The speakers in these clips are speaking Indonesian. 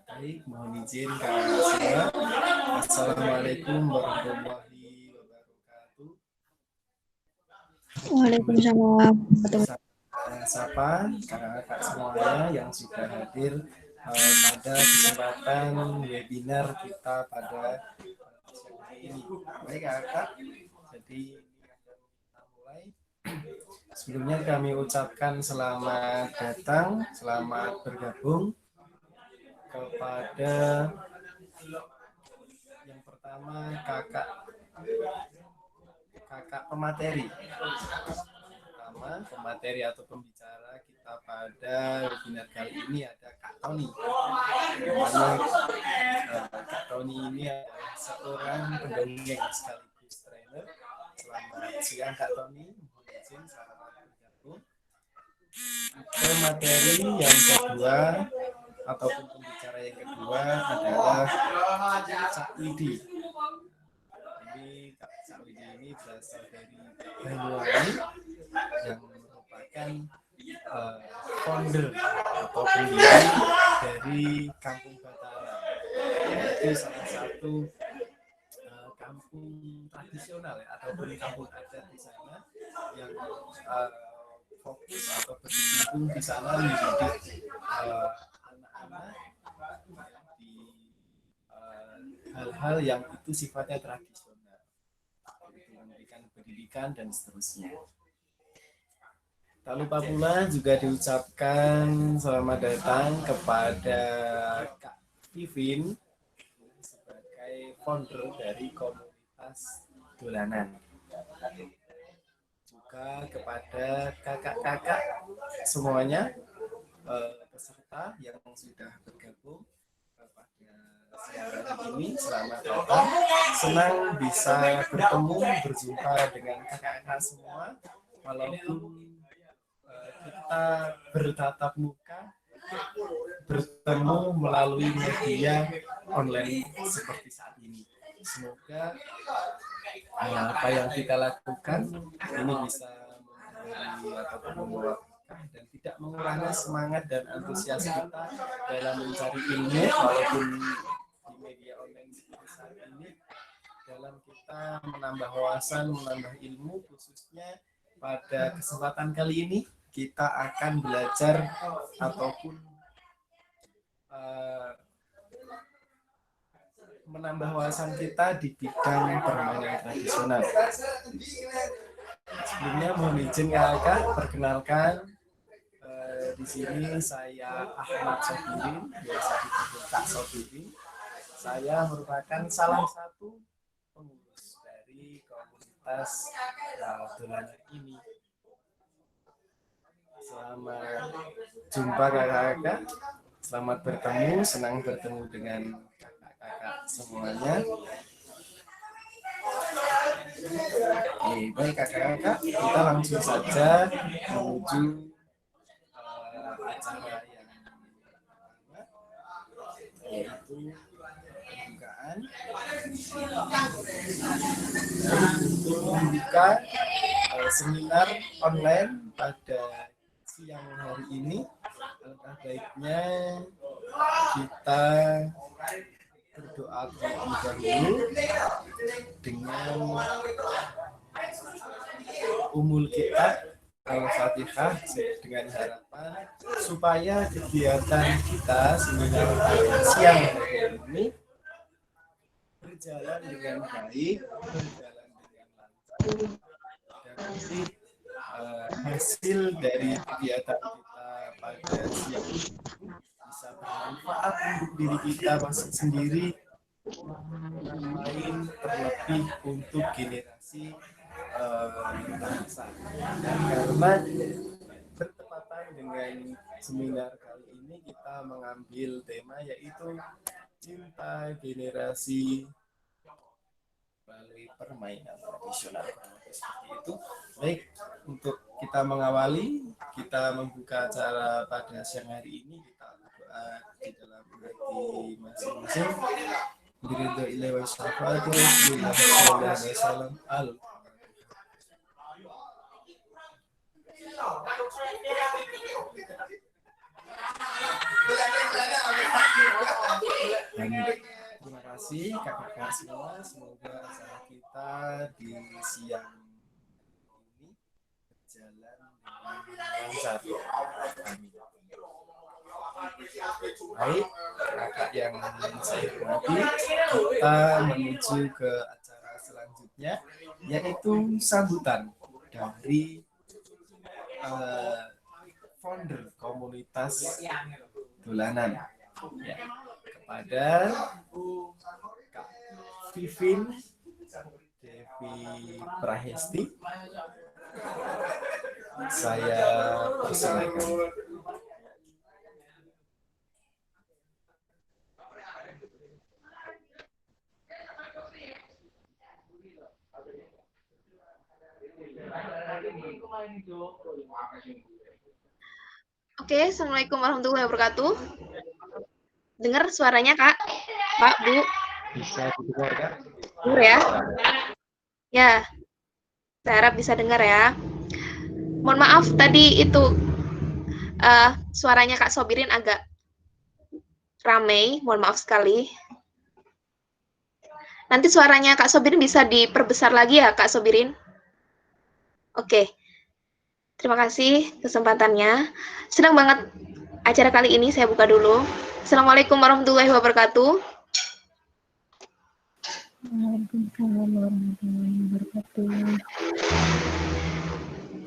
Baik, mohon izin Kak Sila. Assalamualaikum warahmatullahi wabarakatuh. Waalaikumsalam. Saya sapa kakak-kakak semuanya yang sudah hadir pada kesempatan webinar kita pada siang hari ini. Baik kakak, jadi kita mulai. Sebelumnya kami ucapkan selamat datang, selamat bergabung kepada yang pertama kakak pemateri. Pertama pemateri atau pembicara kita pada webinar kali ini ada Kak Tony. Dimana Kak Tony ini adalah seorang pendongeng sekaligus trainer. Selamat siang Kak Tony, mohon izin selamat bergabung. Pemateri yang kedua ataupun pembicara yang kedua adalah Cak Widi. Ini Kak Widi ini berasal dari Banyuwangi yang merupakan founder atau pendiri dari Kampung Batara. Itu salah satu kampung tradisional ya, ataupun kampung adat di sana yang fokus atau berkecimpung di sana mendidik anak-anak di hal-hal yang itu sifatnya tradisional, yaitu memberikan pendidikan dan seterusnya. Tak lupa pula juga diucapkan selamat datang kepada Kak Vivin sebagai founder dari komunitas dolanan. Juga kepada kakak-kakak semuanya peserta yang sudah bergabung pada siang hari ini, selamat datang. Senang bisa bertemu, berjumpa dengan kakak-kakak semua, walaupun kita bertatap muka, bertemu melalui media online seperti saat ini. Semoga apa yang kita lakukan ini bisa memberi ataupun membawa dan tidak mengurangi semangat dan antusias kita dalam mencari ilmu, walaupun di media online seperti saat ini, dalam kita menambah wawasan, menambah ilmu. Khususnya pada kesempatan kali ini kita akan belajar ataupun menambah wawasan kita di bidang permainan tradisional. Sebelumnya mohon izin kakak perkenalkan, di sini saya Ahmad Sobirin, biasa dipanggil Kak Sobirin. Saya merupakan salah satu pengurus dari komunitas dolanan ini. Selamat jumpa kakak-kakak, selamat bertemu, senang bertemu dengan kakak-kakak semuanya. Baik kakak-kakak, kita langsung saja menuju acara yang pertama, yaitu pembukaan. Untuk membuka seminar online pada siang hari ini, alangkah baiknya kita berdoa terlebih dahulu dengan umul kita Al-Fatihah, dengan harapan supaya kegiatan kita seminar siang hari ini berjalan dengan baik, berjalan dengan lancar, dan nanti hasil dari kegiatan kita pada siang ini bisa bermanfaat untuk diri kita sendiri, lain terlebih untuk generasi bangsa. Karena bertepatan dengan seminar kali ini kita mengambil tema yaitu cinta generasi melalui permainan tradisional. Seperti itu. Baik, untuk kita mengawali, kita membuka acara pada siang hari ini, kita berdoa di dalam hati masing-masing. Biridho ilaihi wa syafa'atu billahi salam al. kasih kakak-kakak semua. Semoga acara kita di siang ini berjalan dengan lancar. Amin. Baik, kakak yang saya hormati, kita menuju ke acara selanjutnya, yaitu sambutan dari founder komunitas dolanan, ya, kepada Kak Vivin Devi Prahesti. Saya persilakan. Oke, Assalamualaikum warahmatullahi wabarakatuh. Dengar suaranya, Kak? Pak, Bu? Bisa didengar, Kak? Dengar ya? Ya, saya harap bisa dengar ya. Mohon maaf, tadi itu suaranya Kak Sobirin agak ramai, mohon maaf sekali. Nanti suaranya Kak Sobirin bisa diperbesar lagi ya, Kak Sobirin? Oke, terima kasih kesempatannya. Senang banget acara kali ini, saya buka dulu. Assalamualaikum warahmatullahi wabarakatuh. Waalaikumsalam warahmatullahi wabarakatuh.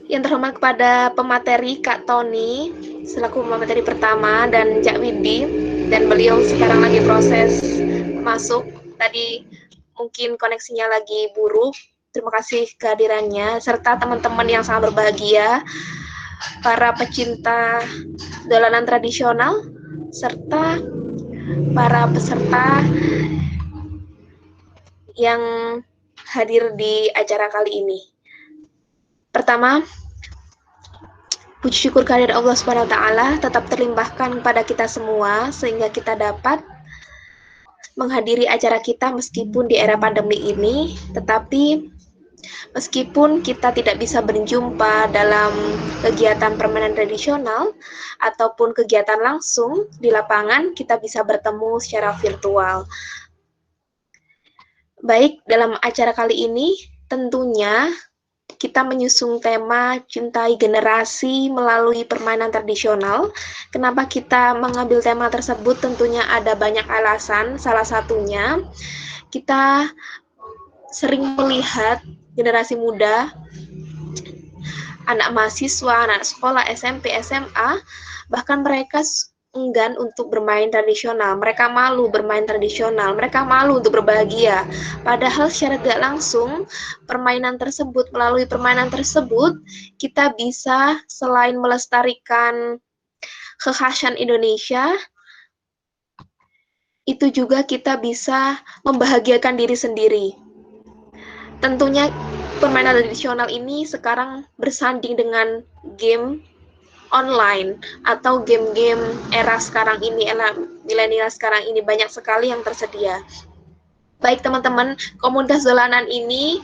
Yang terhormat kepada pemateri Kak Tony selaku pemateri pertama dan Cak Widi, dan beliau sekarang lagi proses masuk. Tadi mungkin koneksinya lagi buruk. Terima kasih kehadirannya serta teman-teman yang sangat berbahagia, para pecinta dolanan tradisional serta para peserta yang hadir di acara kali ini. Pertama, puji syukur kehadirat Allah Subhanahu wa taala tetap terlimpahkan kepada kita semua sehingga kita dapat menghadiri acara kita meskipun di era pandemi ini, tetapi meskipun kita tidak bisa berjumpa dalam kegiatan permainan tradisional ataupun kegiatan langsung di lapangan, kita bisa bertemu secara virtual. Baik, dalam acara kali ini tentunya kita menyusung tema cintai generasi melalui permainan tradisional. Kenapa kita mengambil tema tersebut? Tentunya ada banyak alasan. Salah satunya, kita sering melihat generasi muda, anak mahasiswa, anak sekolah, SMP, SMA, bahkan mereka enggan untuk bermain tradisional. Mereka malu bermain tradisional. Mereka malu untuk berbahagia. Padahal secara tidak langsung, melalui permainan tersebut, kita bisa selain melestarikan kekhasan Indonesia, itu juga kita bisa membahagiakan diri sendiri. Tentunya permainan tradisional ini sekarang bersanding dengan game online atau game-game era sekarang ini, era milenial sekarang ini, banyak sekali yang tersedia. Baik teman-teman, komunitas dolanan ini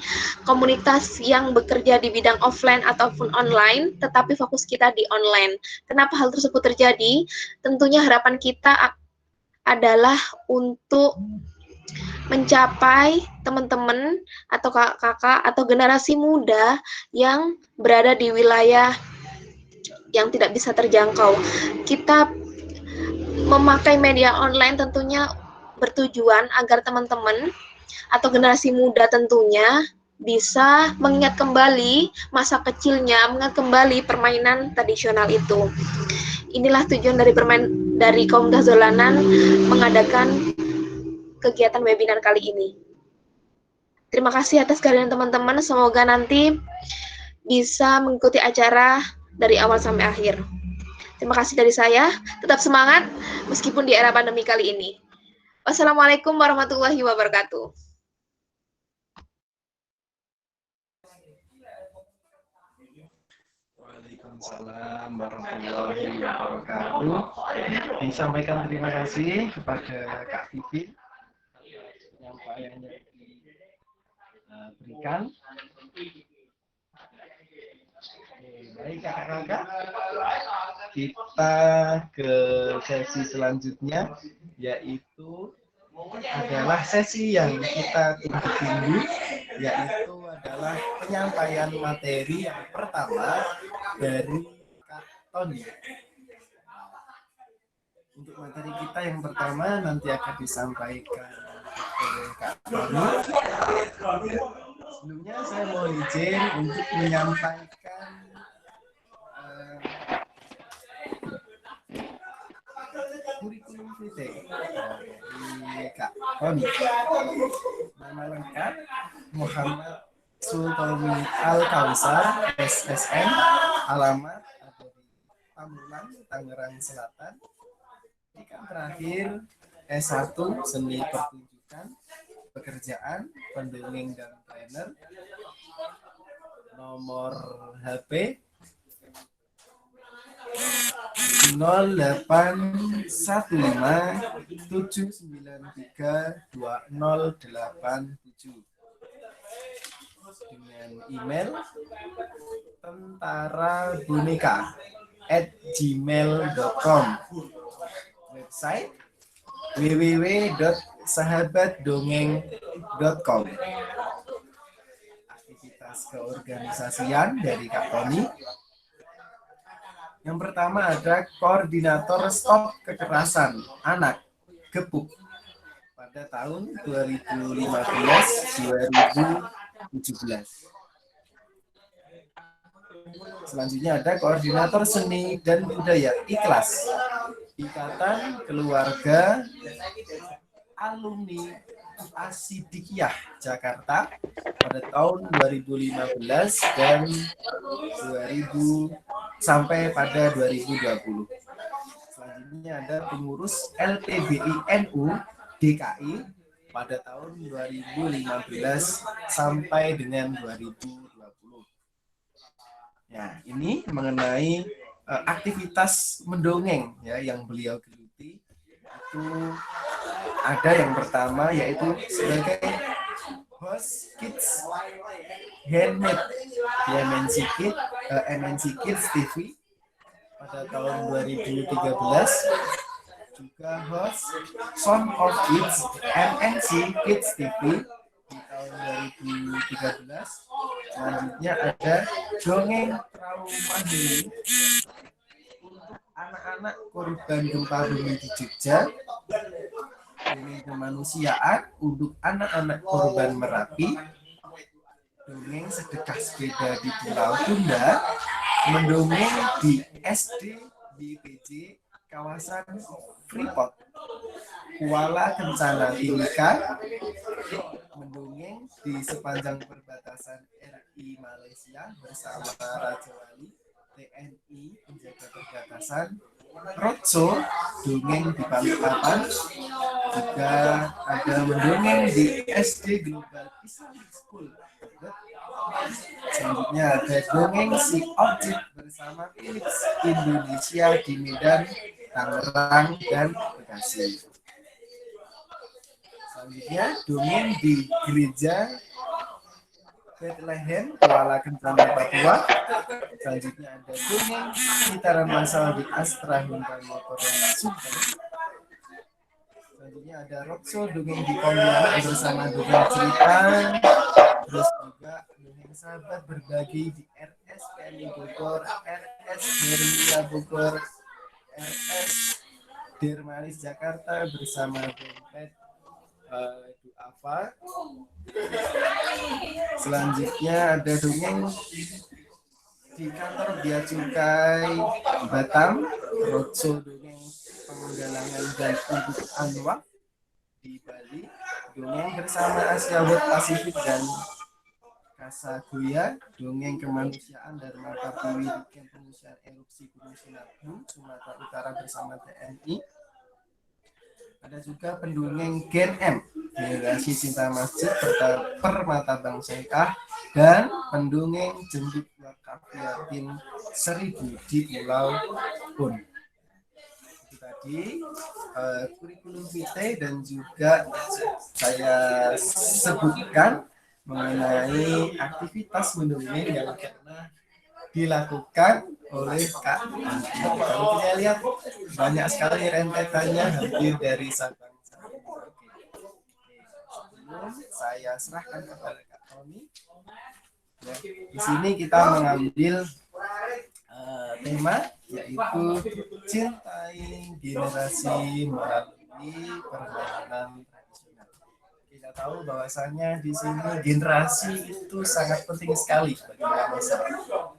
komunitas yang bekerja di bidang offline ataupun online, tetapi fokus kita di online. Kenapa hal tersebut terjadi? Tentunya harapan kita adalah untuk mencapai teman-teman atau kakak-kakak atau generasi muda yang berada di wilayah yang tidak bisa terjangkau. Kita memakai media online tentunya bertujuan agar teman-teman atau generasi muda tentunya bisa mengingat kembali masa kecilnya, mengingat kembali permainan tradisional itu. Inilah tujuan dari komunitas dolanan mengadakan kegiatan webinar kali ini. Terima kasih atas kehadiran teman-teman. Semoga nanti bisa mengikuti acara dari awal sampai akhir. Terima kasih dari saya. Tetap semangat meskipun di era pandemi kali ini. Wassalamualaikum warahmatullahi wabarakatuh. Waalaikumsalam warahmatullahi wabarakatuh. Disampaikan terima kasih kepada Kak Vivi penyampaiannya diberikan. Baik kakak-kakak, kita ke sesi selanjutnya, yaitu adalah sesi yang kita tunggu-tunggu, yaitu adalah penyampaian materi yang pertama dari Kak Tony. Untuk materi kita yang pertama nanti akan disampaikan oleh Kak Tony. Sebelumnya saya mohon izin untuk menyampaikan kurikulum vitae dari Kak Tony. Nama lengkap Muhammad Sultoni Al-Kausar, SSN, alamat ada di Pamulang, Tangerang Selatan. Pendidikan terakhir S1 Seni Pertunjukan, Pekerjaan, Pendongeng dan Trainer. Nomor HP 081579320087 dengan email tentaraboneka@gmail.com, website www.sahabatdongeng.com. Aktivitas keorganisasian dari Kak Tony. Yang pertama ada Koordinator Stop Kekerasan Anak Gepuk pada tahun 2015-2017. Selanjutnya ada Koordinator Seni dan Budaya Ikhlas Ikatan Keluarga Alumni Asidikiyah Jakarta pada tahun 2015 dan 2000 sampai pada 2020. Selanjutnya ada pengurus LPBI NU DKI pada tahun 2015 sampai dengan 2020. Ya, ini mengenai aktivitas mendongeng ya yang beliau geluti. Itu ada yang pertama yaitu sebagai host Kids Handmade di MNC Kids TV pada tahun 2013, juga host Son of Kids MNC Kids TV di tahun 2013. Selanjutnya ada dongeng trauma healing untuk anak-anak korban gempa bumi di Jogja, dongeng kemanusiaan untuk anak-anak korban Merapi, dongeng sedekah sepeda di Pulau Tunda, mendongeng di SD BPJ kawasan Freeport, Kuala Kencana Timika, mendongeng di sepanjang perbatasan RI Malaysia bersama Raja Wali, TNI penjaga perbatasan, roadshow dongeng di Balikpapan, juga ada mendongeng di SD Global Islamic School. Selanjutnya ada dongeng si objek bersama Philips Indonesia di Medan, Tangerang, dan Bekasi. Selanjutnya dongeng di Gereja Bethlehem, Kuala Kencana, Papua. Selanjutnya ada dongeng gitaran masal di Astra Hyundai Motor Sumber. Selanjutnya ada roadshow dongeng di Pontianak bersama dongeng cerita. Terus juga dongeng sahabat berbagi di RS PMI Bogor, RS Dermalis Bogor, RS Dermalis Jakarta bersama dompet Duafa. Selanjutnya ada dongeng di kantor Bea Cukai Batam, roadshow dongeng penggalangan dan untuk Anwar di Bali, dongeng bersama Asia World Pacific dan Kasaguya, dongeng kemanusiaan Dharma Pertiwi di Camp Pengungsian Erupsi Gunung Sinabung, Sumatera Utara bersama TNI. Ada juga pendongeng Gen M, Generasi Cinta Masjid Permata Bangsa Syekah, dan pendongeng Jenduk Wakaf Yatim 1000 di Pulau Un. Itu tadi kurikulum vitae dan juga saya sebutkan mengenai aktivitas mendongeng yang pernah dilakukan oleh Kak. Kalau kita lihat banyak sekali rentetannya hampir dari Sabang sampai Merauke. sebelum saya serahkan kepada Kak Tony, ya, di sini kita mengambil tema yaitu cintai generasi melalui permainan tradisional. Kita tahu bahwasanya di sini generasi itu sangat penting sekali bagi bangsa.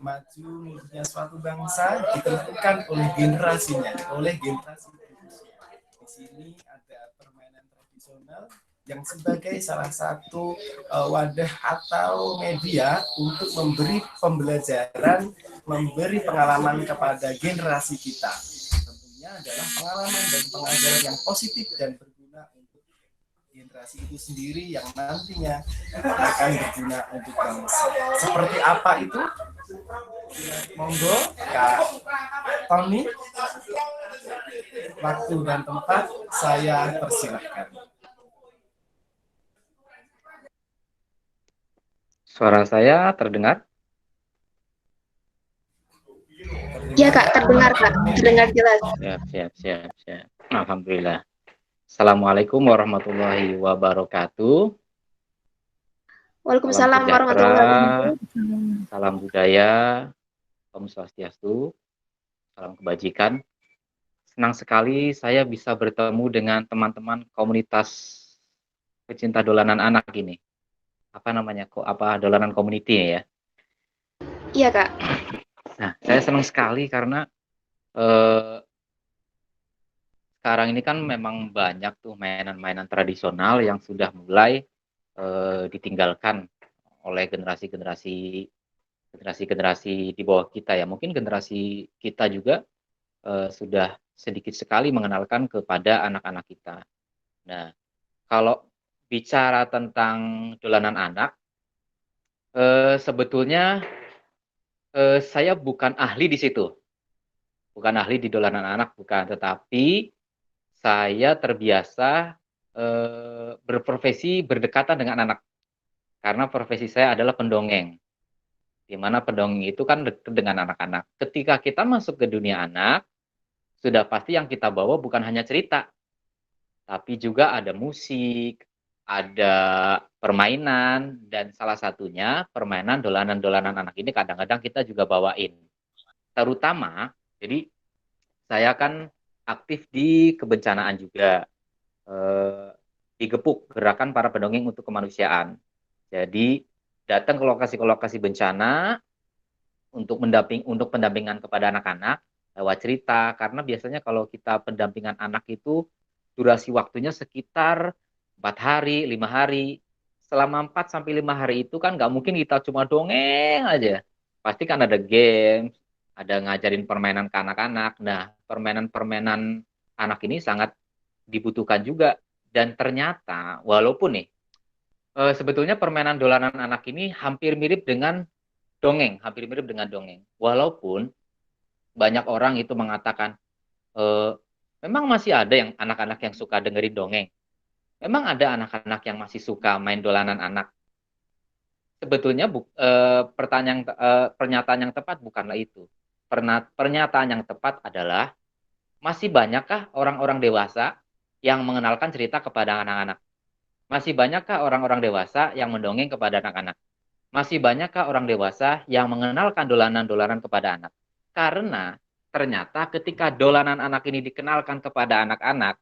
Maju mundurnya suatu bangsa ditentukan oleh generasinya, oleh generasi berikutnya. Di sini ada permainan tradisional yang sebagai salah satu wadah atau media untuk memberi pembelajaran, memberi pengalaman kepada generasi kita. Tentunya adalah pengalaman dan pengajaran yang positif dan berguna untuk generasi itu sendiri yang nantinya akan berguna untuk bangsa. Seperti apa itu? Monggo Kak Tony, waktu dan tempat saya persilahkan. Suara saya terdengar? Iya Kak, terdengar Kak, terdengar jelas. Siap. Alhamdulillah. Assalamualaikum warahmatullahi wabarakatuh. Waalaikumsalam Salam warahmatullahi sejahtera, wabarakatuh. salam budaya, Om Swastiastu, salam kebajikan. Senang sekali saya bisa bertemu dengan teman-teman komunitas pecinta dolanan anak ini. Apa namanya? Dolanan community ya? Iya Kak. Nah, saya senang sekali karena sekarang ini kan memang banyak tuh mainan-mainan tradisional yang sudah mulai ditinggalkan oleh generasi-generasi di bawah kita ya. Mungkin generasi kita juga sudah sedikit sekali mengenalkan kepada anak-anak kita. Nah, kalau bicara tentang dolanan anak, sebetulnya saya bukan ahli di situ. Bukan ahli di dolanan anak, bukan. Tetapi saya terbiasa berprofesi berdekatan dengan anak. Karena profesi saya adalah pendongeng. Di mana pendongeng itu kan dekat dengan anak-anak. Ketika kita masuk ke dunia anak, sudah pasti yang kita bawa bukan hanya cerita, tapi juga ada musik, ada permainan, dan salah satunya permainan dolanan-dolanan anak ini kadang-kadang kita juga bawain. Terutama, jadi saya kan aktif di kebencanaan juga, di Gepuk, Gerakan Para Pendongeng untuk Kemanusiaan. Jadi datang ke lokasi-lokasi bencana untuk pendampingan kepada anak-anak lewat cerita, karena biasanya kalau kita pendampingan anak itu durasi waktunya sekitar 4 hari, 5 hari. Selama 4 sampai 5 hari itu kan nggak mungkin kita cuma dongeng aja. Pasti kan ada games, ada ngajarin permainan ke anak-anak. Nah, permainan-permainan anak ini sangat dibutuhkan juga. Dan ternyata, walaupun nih, sebetulnya permainan dolanan anak ini hampir mirip dengan dongeng. Walaupun banyak orang itu mengatakan, memang masih ada yang anak-anak yang suka dengerin dongeng. Memang ada anak-anak yang masih suka main dolanan anak. Sebetulnya pernyataan yang tepat bukanlah itu. Pernyataan yang tepat adalah, masih banyakkah orang-orang dewasa yang mengenalkan cerita kepada anak-anak? Masih banyakkah orang-orang dewasa yang mendongeng kepada anak-anak? Masih banyakkah orang dewasa yang mengenalkan dolanan-dolanan kepada anak? Karena ternyata ketika dolanan anak ini dikenalkan kepada anak-anak,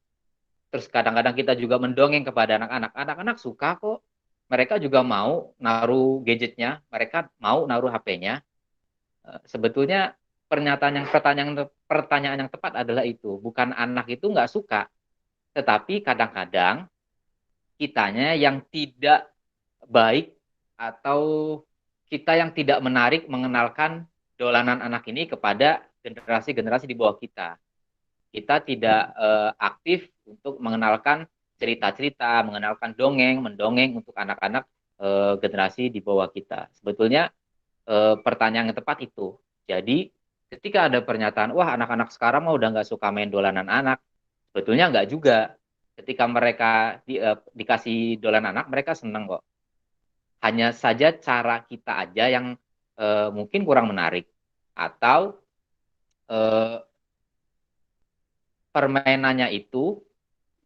terus kadang-kadang kita juga mendongeng kepada anak-anak, anak-anak suka kok. Mereka juga mau naruh gadgetnya, mereka mau naruh HP-nya. Sebetulnya pertanyaan yang tepat adalah itu. Bukan anak itu nggak suka, tetapi kadang-kadang kitanya yang tidak baik, atau kita yang tidak menarik mengenalkan dolanan anak ini kepada generasi-generasi di bawah kita. Kita tidak aktif untuk mengenalkan cerita-cerita, mengenalkan mendongeng untuk anak-anak generasi di bawah kita. Sebetulnya pertanyaan yang tepat itu. Jadi ketika ada pernyataan, wah anak-anak sekarang mah udah nggak suka main dolanan anak, sebetulnya nggak juga. Ketika mereka dikasih dolanan anak, mereka senang kok. Hanya saja cara kita aja yang mungkin kurang menarik, atau permainannya itu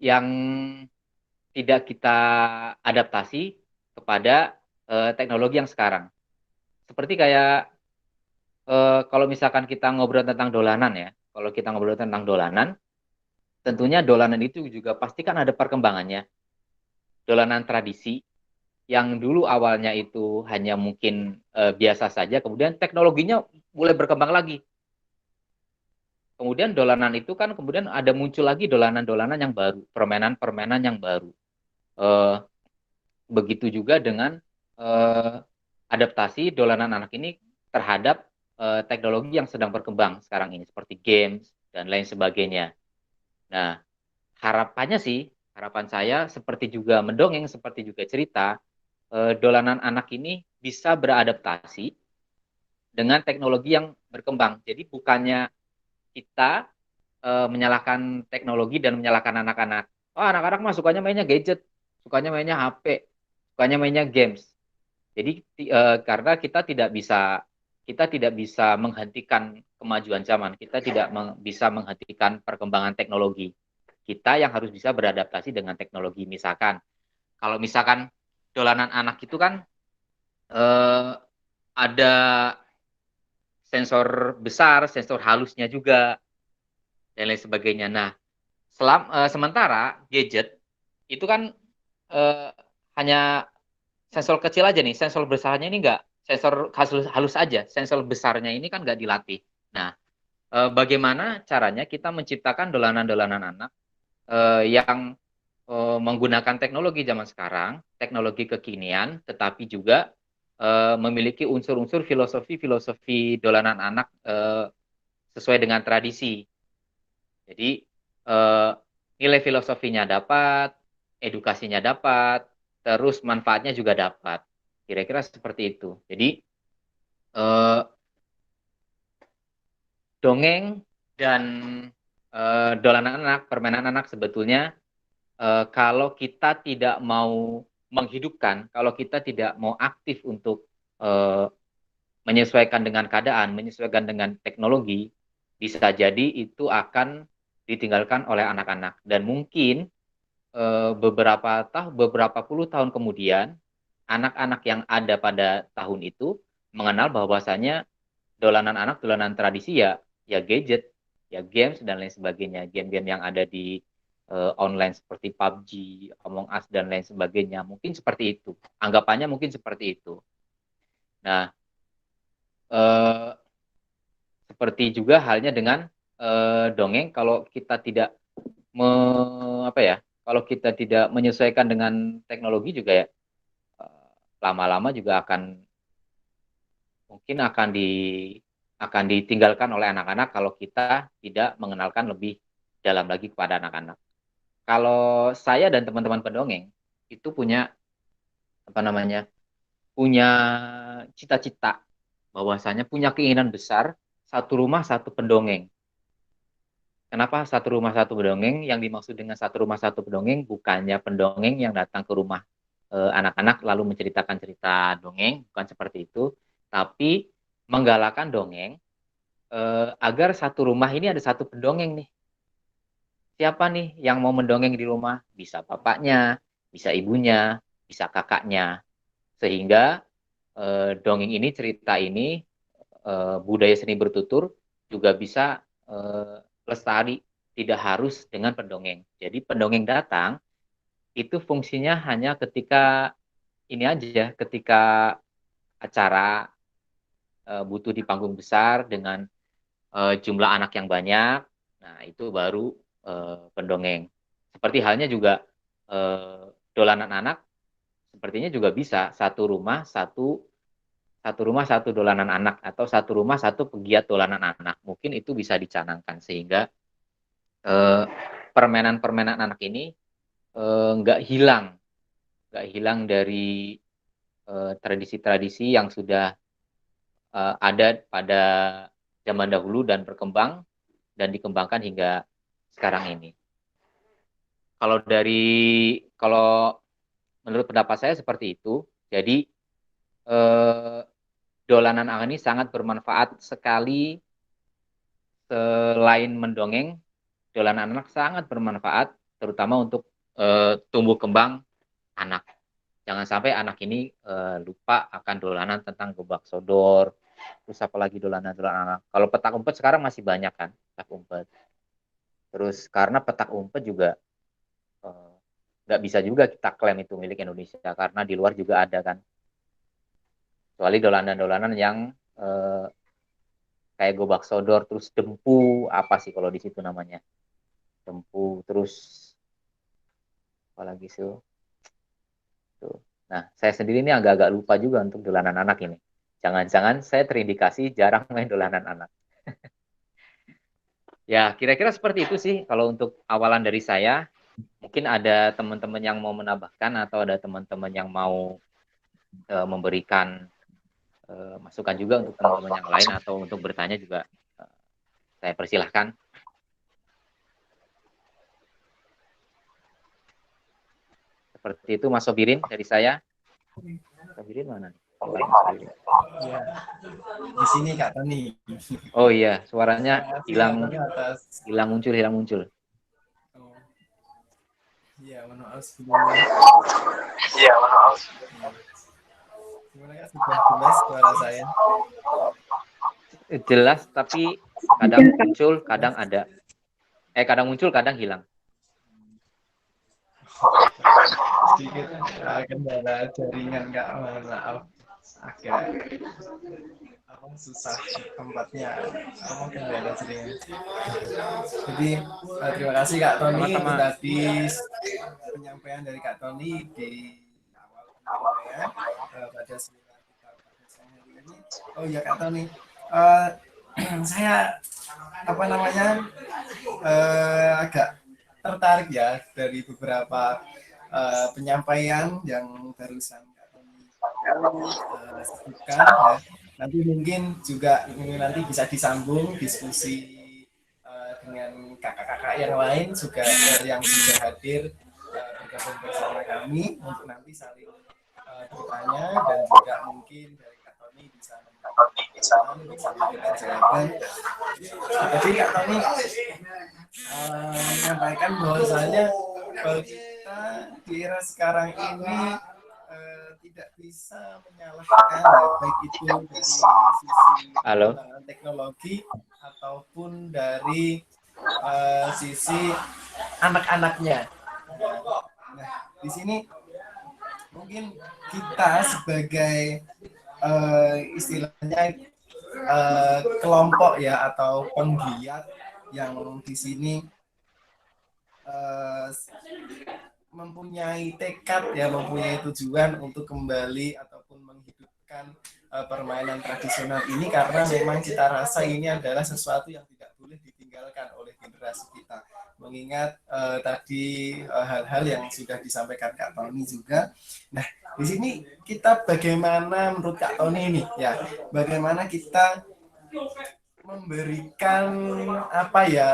yang tidak kita adaptasi kepada teknologi yang sekarang. Seperti kayak kalau misalkan kita ngobrol tentang dolanan ya, kalau kita ngobrol tentang dolanan, tentunya dolanan itu juga pasti kan ada perkembangannya. Dolanan tradisi yang dulu awalnya itu hanya mungkin biasa saja, kemudian teknologinya mulai berkembang lagi. Kemudian dolanan itu kan kemudian ada muncul lagi dolanan-dolanan yang baru, permainan-permainan yang baru. Begitu juga dengan adaptasi dolanan anak ini terhadap teknologi yang sedang berkembang sekarang ini, seperti games dan lain sebagainya. Nah, harapan saya seperti juga mendongeng, seperti juga cerita, dolanan anak ini bisa beradaptasi dengan teknologi yang berkembang. Jadi bukannya kita menyalahkan teknologi dan menyalahkan anak-anak. Oh, anak-anak mah sukanya mainnya gadget, sukanya mainnya HP, sukanya mainnya games. Jadi karena kita tidak bisa menghentikan kemajuan zaman, kita tidak bisa menghentikan perkembangan teknologi. Kita yang harus bisa beradaptasi dengan teknologi. Misalkan, kalau misalkan dolanan anak itu kan ada sensor besar, sensor halusnya juga, dan lain sebagainya. Nah, sementara gadget itu kan eh, hanya sensor kecil aja nih, sensor besarnya ini enggak, sensor halus aja, sensor besarnya ini kan enggak dilatih. Nah, bagaimana caranya kita menciptakan dolanan-dolanan anak yang menggunakan teknologi zaman sekarang, teknologi kekinian, tetapi juga memiliki unsur-unsur filosofi dolanan anak sesuai dengan tradisi. Jadi nilai filosofinya dapat, edukasinya dapat, terus manfaatnya juga dapat. Kira-kira seperti itu. Jadi dongeng dan dolanan anak, permainan anak sebetulnya kalau kita tidak mau menghidupkan, kalau kita tidak mau aktif untuk menyesuaikan dengan keadaan, menyesuaikan dengan teknologi, bisa jadi itu akan ditinggalkan oleh anak-anak. Dan mungkin beberapa puluh tahun kemudian, anak-anak yang ada pada tahun itu mengenal bahwasanya dolanan anak, dolanan tradisi ya gadget, ya games dan lain sebagainya. Game-game yang ada di online seperti PUBG, Among Us dan lain sebagainya. Mungkin seperti itu. Anggapannya mungkin seperti itu. Nah, seperti juga halnya dengan dongeng, kalau kita tidak kalau kita tidak menyesuaikan dengan teknologi juga ya lama-lama juga mungkin akan ditinggalkan oleh anak-anak kalau kita tidak mengenalkan lebih dalam lagi kepada anak-anak. Kalau saya dan teman-teman pendongeng itu punya punya cita-cita, bahwasanya punya keinginan besar satu rumah satu pendongeng. Kenapa satu rumah satu pendongeng? Yang dimaksud dengan satu rumah satu pendongeng bukannya pendongeng yang datang ke rumah anak-anak lalu menceritakan cerita dongeng, bukan seperti itu, tapi menggalakkan dongeng agar satu rumah ini ada satu pendongeng nih. Siapa nih yang mau mendongeng di rumah? Bisa bapaknya, bisa ibunya, bisa kakaknya. Sehingga dongeng ini, cerita ini, budaya seni bertutur juga bisa lestari, tidak harus dengan pendongeng. Jadi pendongeng datang itu fungsinya hanya ketika ini aja, ketika acara butuh di panggung besar dengan jumlah anak yang banyak, nah itu baru pendongeng. Seperti halnya juga dolanan anak, sepertinya juga bisa satu rumah satu dolanan anak, atau satu rumah satu pegiat dolanan anak. Mungkin itu bisa dicanangkan sehingga permainan-permainan anak ini nggak hilang dari tradisi-tradisi yang sudah ada pada zaman dahulu dan berkembang dan dikembangkan hingga sekarang ini. Kalau menurut pendapat saya seperti itu. Jadi dolanan anak ini sangat bermanfaat sekali. Selain mendongeng, dolanan anak sangat bermanfaat terutama untuk tumbuh kembang anak. Jangan sampai anak ini lupa akan dolanan tentang gobak sodor, terus apalagi dolanan-dolanan anak. Kalau petak umpet sekarang masih banyak kan, petak umpet. Terus karena petak umpet juga nggak bisa juga kita klaim itu milik Indonesia, karena di luar juga ada kan. Kecuali dolanan-dolanan yang kayak gobak sodor, terus dempu, apa sih kalau di situ namanya? Dempu, terus apalagi sih? Tuh. Nah, saya sendiri ini agak-agak lupa juga untuk dolanan anak ini. Jangan-jangan saya terindikasi jarang main dolanan anak. Ya, kira-kira seperti itu sih kalau untuk awalan dari saya. Mungkin ada teman-teman yang mau menambahkan atau ada teman-teman yang mau memberikan masukan juga untuk teman-teman yang lain atau untuk bertanya juga saya persilahkan. Seperti itu Mas Sobirin dari saya. Sobirin mana nih? Ya, di sini Kak Tony. Oh iya, suaranya hilang muncul. Oh, iya, mohon maaf sebelumnya. Gimana Kak, sudah jelas suara saya? Jelas, tapi kadang muncul, kadang ada. Kadang muncul, kadang hilang. Sedikit kendala jaringan Kak, mohon maaf. Agak susah tempatnya, kendala jaringan. Jadi terima kasih Kak Tony itu tadi penyampaian dari Kak Tony di awal ya pada seminar kita pada siang hari ini. Oh iya Kak Tony, saya agak tertarik ya dari beberapa penyampaian yang barusan Kak Tony sebutkan ya. Nanti mungkin juga ini nanti bisa disambung diskusi dengan kakak-kakak yang lain juga yang sudah hadir bergabung bersama kami untuk nanti saling bertanya dan juga mungkin dari Kak Tony bisa memberikan jawaban. Jadi Kak Tony menyampaikan bahwasanya kita di era sekarang ini tidak bisa menyalahkan ya, baik itu dari sisi teknologi ataupun dari sisi anak-anaknya. Nah, di sini mungkin kita sebagai istilahnya kelompok ya atau penggiat yang di sini mempunyai tekad ya, mempunyai tujuan untuk kembali ataupun menghidupkan permainan tradisional ini, karena memang kita rasa ini adalah sesuatu yang tidak boleh ditinggalkan oleh generasi kita. Mengingat tadi hal-hal yang sudah disampaikan Kak Tony juga. Nah, di sini kita bagaimana menurut Kak Tony ini ya, bagaimana kita memberikan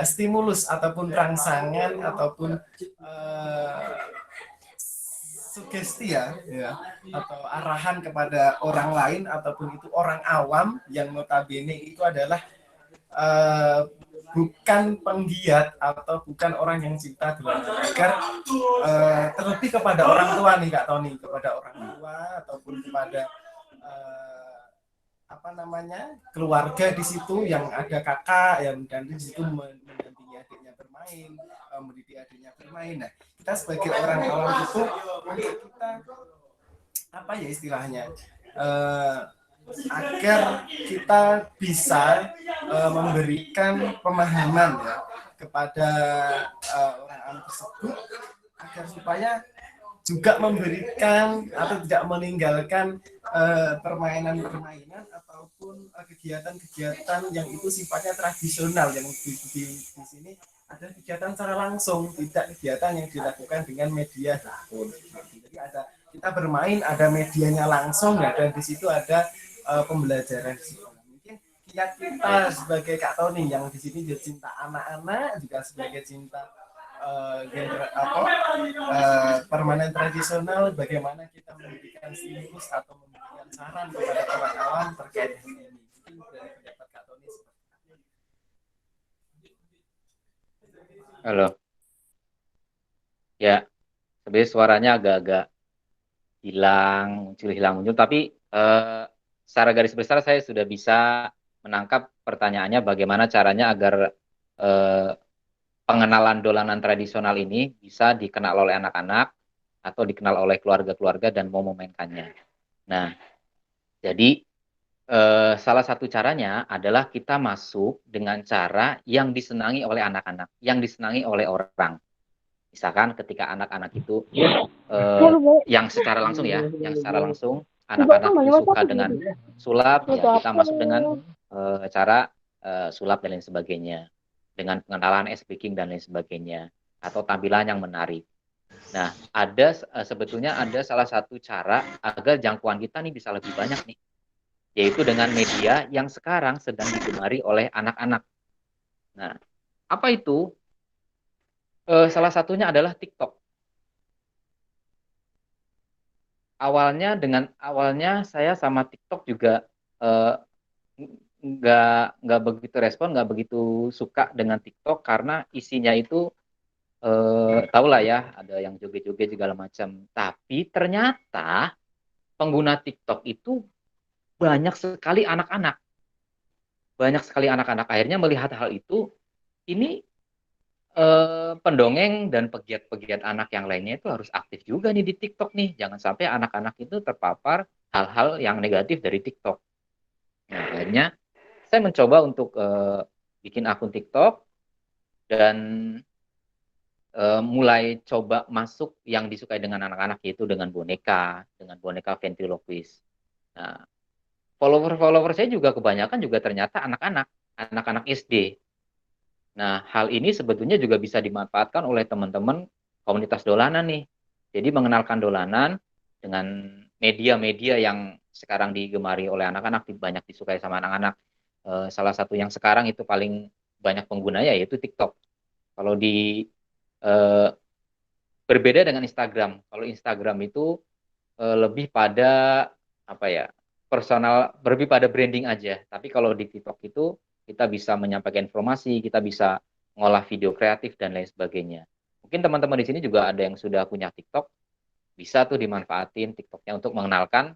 stimulus ataupun rangsangan ataupun sugesti ya atau arahan kepada orang lain ataupun itu orang awam yang notabene itu adalah bukan penggiat atau bukan orang yang cinta dolanan, agar terlebih kepada orang tua nih Kak Tony, kepada orang tua ataupun kepada keluarga di situ yang ada kakak yang dan di situ mendampingi adiknya bermain, mendidik adiknya bermain. Nah, kita sebagai orang awam itu untuk kita istilahnya agar kita bisa memberikan pemahaman ya kepada orang awam tersebut agar supaya juga memberikan atau tidak meninggalkan permainan-permainan ataupun kegiatan-kegiatan yang itu sifatnya tradisional, yang di sini ada kegiatan secara langsung, tidak kegiatan yang dilakukan dengan media pun. Jadi ada kita bermain, ada medianya langsung ya, dan di situ ada pembelajaran. Mungkin kita sebagai Kak Tony yang di sini juga cinta anak-anak, juga sebagai cinta permainan tradisional, bagaimana kita memberikan stimulus atau memberikan saran kepada orang awam terkait dengan ini. Mungkin dari pendapat Kak Tony seperti itu. Halo. Ya, Sebenarnya suaranya agak-agak hilang muncul, tapi secara garis besar saya sudah bisa menangkap pertanyaannya bagaimana caranya agar pengenalan dolanan tradisional ini bisa dikenal oleh anak-anak atau dikenal oleh keluarga-keluarga dan mau memainkannya. Nah, jadi salah satu caranya adalah kita masuk dengan cara yang disenangi oleh anak-anak, yang disenangi oleh orang. Misalkan ketika anak-anak itu yang secara langsung anak-anak itu suka dengan sulap, ya kita masuk dengan cara sulap dan lain sebagainya, dengan pengenalan speaking dan lain sebagainya, atau tampilan yang menarik. Nah, sebetulnya ada salah satu cara agar jangkauan kita nih bisa lebih banyak nih, yaitu dengan media yang sekarang sedang digemari oleh anak-anak. Nah, apa itu? Salah satunya adalah TikTok. Awalnya saya sama TikTok juga nggak begitu respon, nggak begitu suka dengan TikTok karena isinya itu tahulah ya, ada yang joget-joget segala macam. Tapi ternyata pengguna TikTok itu banyak sekali anak-anak. Akhirnya melihat hal itu, ini pendongeng dan pegiat-pegiat anak yang lainnya itu harus aktif juga nih di TikTok nih. Jangan sampai anak-anak itu terpapar hal-hal yang negatif dari TikTok. Nah, akhirnya saya mencoba untuk bikin akun TikTok dan mulai coba masuk yang disukai dengan anak-anak, yaitu dengan boneka ventriloquist. Nah, follower saya juga kebanyakan juga ternyata anak-anak SD. Nah, hal ini sebetulnya juga bisa dimanfaatkan oleh teman-teman komunitas dolanan nih. Jadi mengenalkan dolanan dengan media-media yang sekarang digemari oleh anak-anak, banyak disukai sama anak-anak. Salah satu yang sekarang itu paling banyak penggunanya yaitu TikTok. Kalau berbeda dengan Instagram. Kalau Instagram itu lebih pada apa ya, personal, lebih pada branding aja. Tapi kalau di TikTok itu kita bisa menyampaikan informasi, kita bisa ngolah video kreatif dan lain sebagainya. Mungkin teman-teman di sini juga ada yang sudah punya TikTok, bisa tuh dimanfaatin TikToknya untuk mengenalkan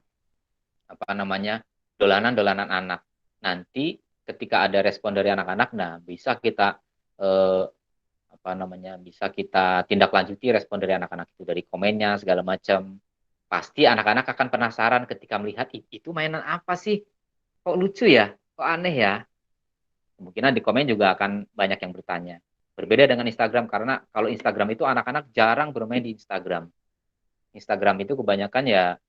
apa namanya, dolanan-dolanan anak. Nanti ketika ada respon dari anak-anak, nah bisa kita bisa kita tindak lanjuti respon dari anak-anak itu, dari komennya segala macam. Pasti anak-anak akan penasaran ketika melihat itu mainan apa sih, kok lucu ya, kok aneh ya. Kemungkinan di komen juga akan banyak yang bertanya. Berbeda dengan Instagram, karena kalau Instagram itu anak-anak jarang bermain di Instagram. Instagram itu kebanyakan ya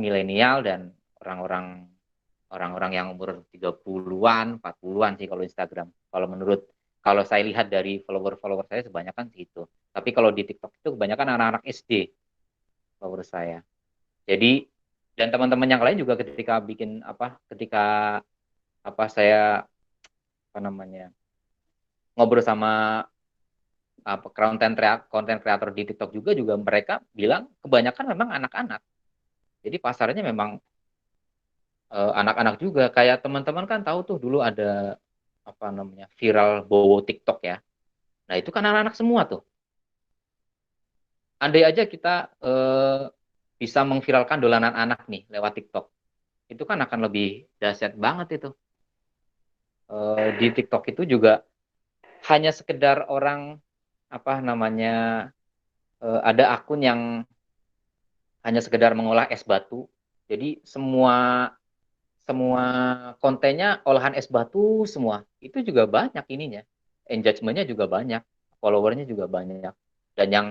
milenial dan orang-orang yang umur 30-an, 40-an sih kalau Instagram. Kalau saya lihat dari follower saya kebanyakan gitu. Tapi kalau di TikTok itu kebanyakan anak-anak SD follower saya. Jadi, dan teman-teman yang lain juga ketika saya ngobrol sama konten kreator di TikTok juga mereka bilang kebanyakan memang anak-anak. Jadi pasarnya memang anak-anak juga. Kayak teman-teman kan tahu tuh dulu ada viral Bowo TikTok ya. Nah, itu kan anak-anak semua tuh. Andai aja kita bisa mengviralkan dolanan anak nih lewat TikTok, itu kan akan lebih dahsyat banget itu. Di TikTok itu juga hanya sekedar orang ada akun yang hanya sekedar mengolah es batu. Jadi semua kontennya olahan es batu semua. Itu juga banyak ininya. Engagement-nya juga banyak, followernya juga banyak. Dan yang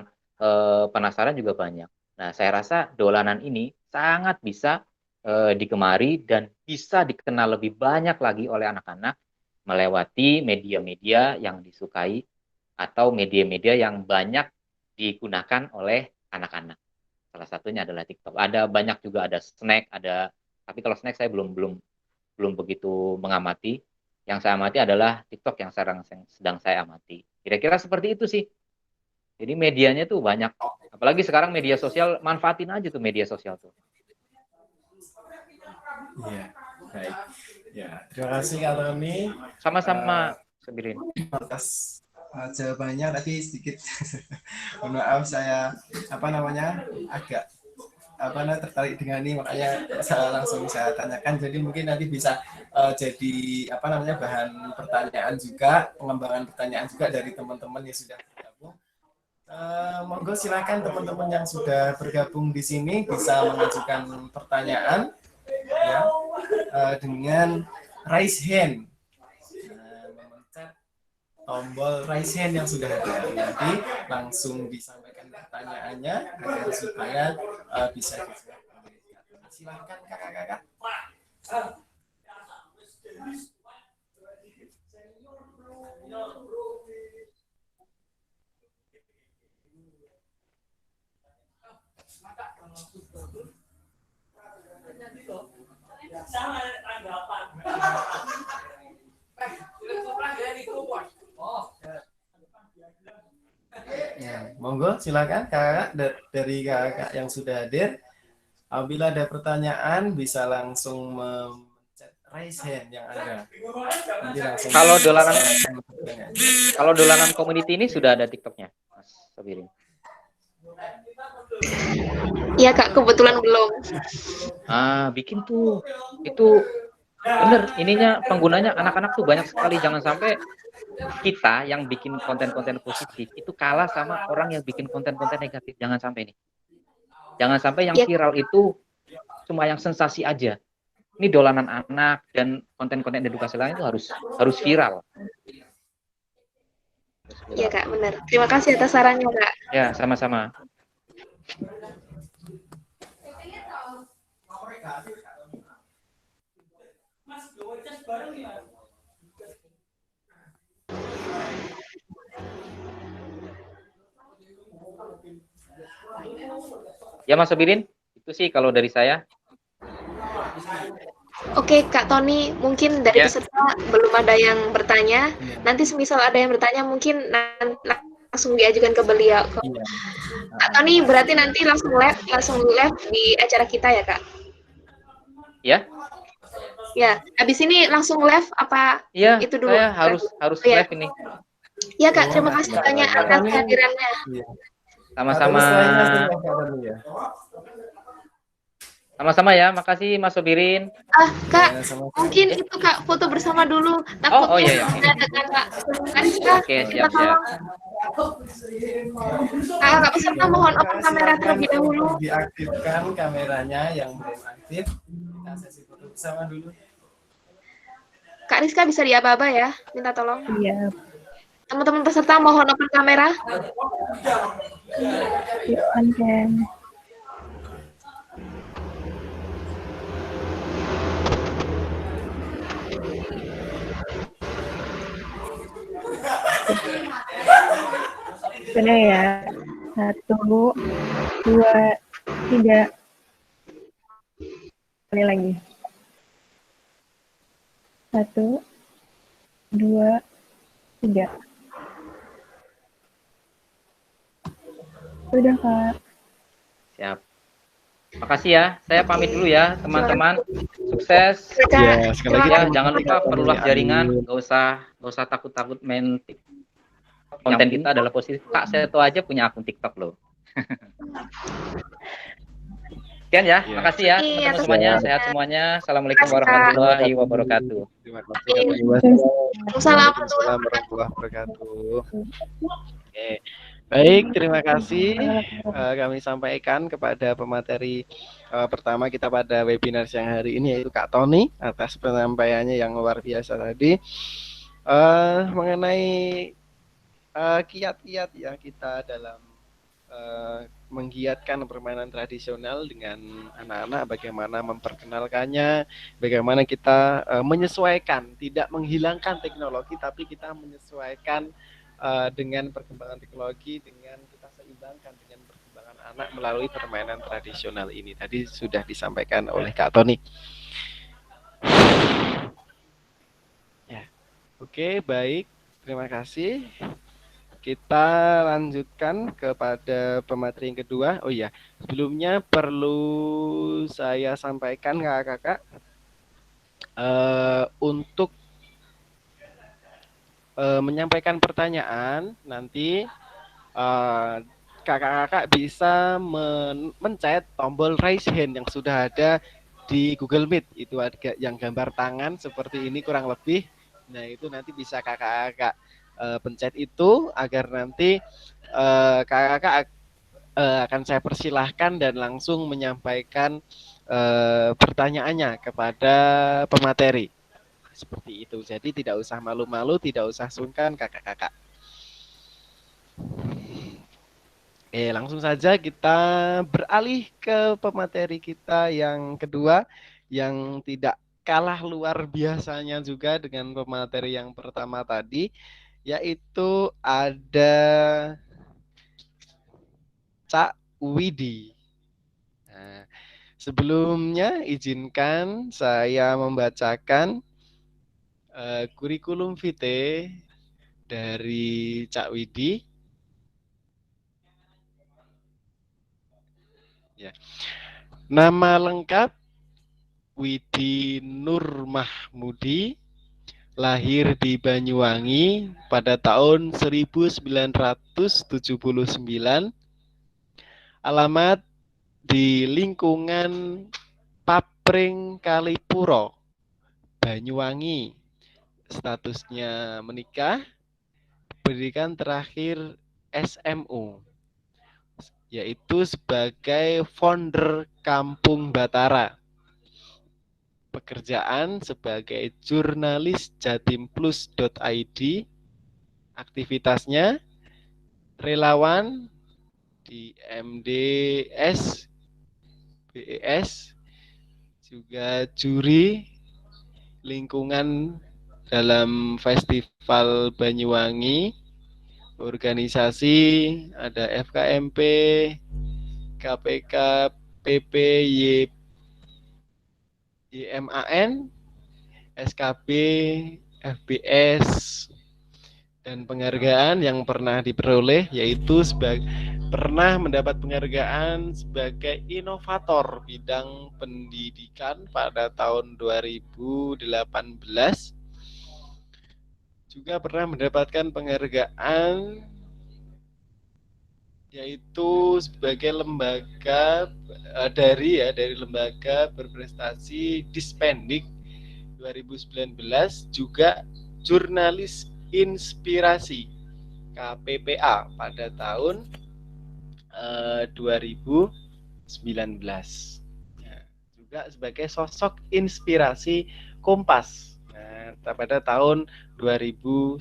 penasaran juga banyak. Nah, saya rasa dolanan ini sangat bisa digemari dan bisa dikenal lebih banyak lagi oleh anak-anak melewati media-media yang disukai atau media-media yang banyak digunakan oleh anak-anak. Salah satunya adalah TikTok. Ada banyak juga, ada snack, tapi kalau snack saya belum begitu mengamati. Yang saya amati adalah TikTok yang sedang saya amati. Kira-kira seperti itu sih. Jadi medianya tuh banyak. Apalagi sekarang media sosial, manfaatin aja tuh media sosial tuh. Iya, baik. Ya, terima kasih Kak Tony. Sama-sama, Sebirin. Atas Jawabannya tadi sedikit mohon maaf, saya agak tertarik dengan ini, makanya saya tanyakan. Jadi mungkin nanti bisa jadi bahan pertanyaan juga, pengembangan pertanyaan juga dari teman-teman yang sudah bergabung. Monggo silakan teman-teman yang sudah bergabung di sini bisa mengajukan pertanyaan ya, dengan raise hand. Memencet tombol raise hand yang sudah ada, nanti langsung disampaikan pertanyaannya agar supaya bisa dijawab oleh Kak. Silakan kakak-kakak. Ya, monggo silakan kakak, dari kakak yang sudah hadir. Apabila ada pertanyaan bisa langsung memencet raise hand yang ada. Nanti langsung Kalau dolanan community ini sudah ada TikToknya, Mas Sabirin? Iya Kak, kebetulan belum. Bikin tuh. Itu bener, ininya penggunanya anak-anak tuh banyak sekali. Jangan sampai kita yang bikin konten-konten positif itu kalah sama orang yang bikin konten-konten negatif. Jangan sampai nih. Jangan sampai yang viral itu cuma yang sensasi aja. Ini dolanan anak dan konten-konten edukasi lain itu harus viral. Iya Kak, benar. Terima kasih atas sarannya Kak. Ya, sama-sama. Ya Mas Sabirin, itu sih kalau dari saya. Oke Kak Tony, mungkin dari peserta belum ada yang bertanya. Nanti semisal ada yang bertanya mungkin langsung diajukan ke beliau. Kak Tony berarti nanti langsung live di acara kita ya Kak? Ya. Ya, habis ini langsung live apa? Iya, itu dulu. Saya harus live ini. Ya Kak, terima kasih banyak atas kehadirannya. Sama-sama. Sama-sama ya, makasih Mas Sabirin. Kak, mungkin itu Kak foto bersama dulu. Iya. Oke, siap. Kak peserta mohon open kamera terlebih dahulu. Diaktifkan kameranya yang belum aktif. Kita sesi foto bersama dulu. Kak Rizka bisa diaba-aba ya, minta tolong. Iya. Teman-teman peserta mohon open kamera. Open. Sudah ya. 1, 2, 3. Sekali lagi. 1, 2, 3. Sudah Kak. Siap. Makasih ya. Saya pamit dulu ya teman-teman. Sukses. Ya, sekali lagi Ya, jangan lupa perluas jaringan. Gak usah takut-takut main TikTok. Konten kita adalah positif. Kak Seto aja punya akun TikTok loh. Sekian ya, makasih ya teman-teman semuanya, sehat semuanya. Assalamualaikum warahmatullahi wabarakatuh. Terima kasih. Waalaikumsalam warahmatullahi wabarakatuh. Oke. Baik, terima kasih kami sampaikan kepada pemateri pertama kita pada webinar siang hari ini, yaitu Kak Tony, atas penyampaiannya yang luar biasa tadi mengenai kiat-kiat ya kita dalam menggiatkan permainan tradisional dengan anak-anak, bagaimana memperkenalkannya, bagaimana kita menyesuaikan, tidak menghilangkan teknologi, tapi kita menyesuaikan dengan perkembangan teknologi, dengan kita seimbangkan dengan perkembangan anak melalui permainan tradisional ini. Tadi sudah disampaikan oleh Kak Tony. Ya, oke, baik, terima kasih. Kita lanjutkan kepada pemateri yang kedua. Oh iya, sebelumnya perlu saya sampaikan kakak-kakak untuk menyampaikan pertanyaan, nanti kakak-kakak bisa mencet tombol raise hand yang sudah ada di Google Meet. Itu ada yang gambar tangan seperti ini kurang lebih. Nah, itu nanti bisa kakak-kakak pencet itu agar nanti kakak-kakak akan saya persilahkan dan langsung menyampaikan pertanyaannya kepada pemateri. Seperti itu. Jadi tidak usah malu-malu, tidak usah sungkan kakak-kakak. Oke, langsung saja kita beralih ke pemateri kita yang kedua, yang tidak kalah luar biasanya juga dengan pemateri yang pertama tadi, yaitu ada Cak Widi. Nah, sebelumnya izinkan saya membacakan kurikulum vitae dari Cak Widi. Ya. Nama lengkap Widi Nur Mahmudi, lahir di Banyuwangi pada tahun 1979. Alamat di lingkungan Papring Kalipuro, Banyuwangi. Statusnya menikah, pendidikan terakhir SMU, yaitu sebagai founder Kampung Batara. Pekerjaan sebagai jurnalis jatimplus.id. Aktivitasnya relawan di MDS, BES, juga juri lingkungan dalam Festival Banyuwangi, organisasi ada FKMP, KPK, PPY, YMAN, SKB, FBS, dan penghargaan yang pernah diperoleh yaitu pernah mendapat penghargaan sebagai inovator bidang pendidikan pada tahun 2018. Juga pernah mendapatkan penghargaan yaitu sebagai lembaga dari lembaga berprestasi Dispendik 2019, juga jurnalis inspirasi KPPA pada tahun 2019. Juga sebagai sosok inspirasi Kompas pada tahun 2019.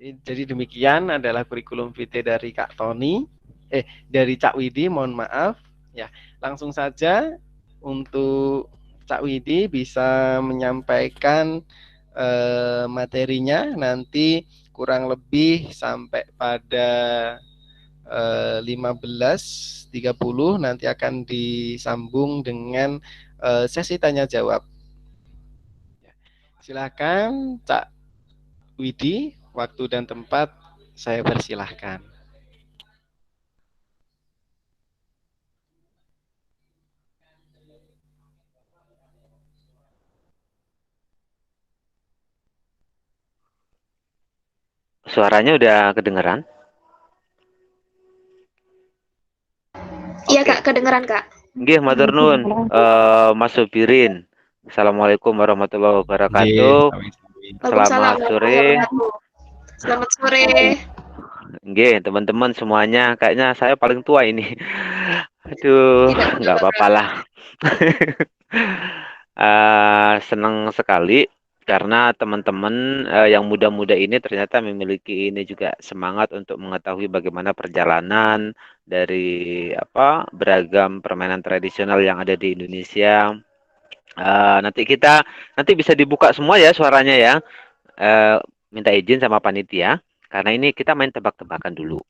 Jadi demikian adalah kurikulum vitae dari Kak Tony, dari Cak Widi, mohon maaf. Ya, langsung saja untuk Cak Widi bisa menyampaikan materinya nanti kurang lebih sampai pada 15.30 nanti akan disambung dengan sesi tanya jawab. Silakan Cak Widi, waktu dan tempat saya persilahkan. Suaranya udah kedengeran? Iya Kak, kedengeran Kak. Nggih, matur nuwun, Mas Subirin. Assalamualaikum warahmatullahi wabarakatuh. Selamat sore. Selamat sore. Nggih, teman-teman semuanya. Kayaknya saya paling tua ini. Aduh, nggak apa-apa lah. Senang sekali karena teman-teman yang muda-muda ini ternyata memiliki ini juga semangat untuk mengetahui bagaimana perjalanan dari beragam permainan tradisional yang ada di Indonesia. Nanti bisa dibuka semua ya suaranya ya. Minta izin sama panitia karena ini kita main tebak-tebakan dulu.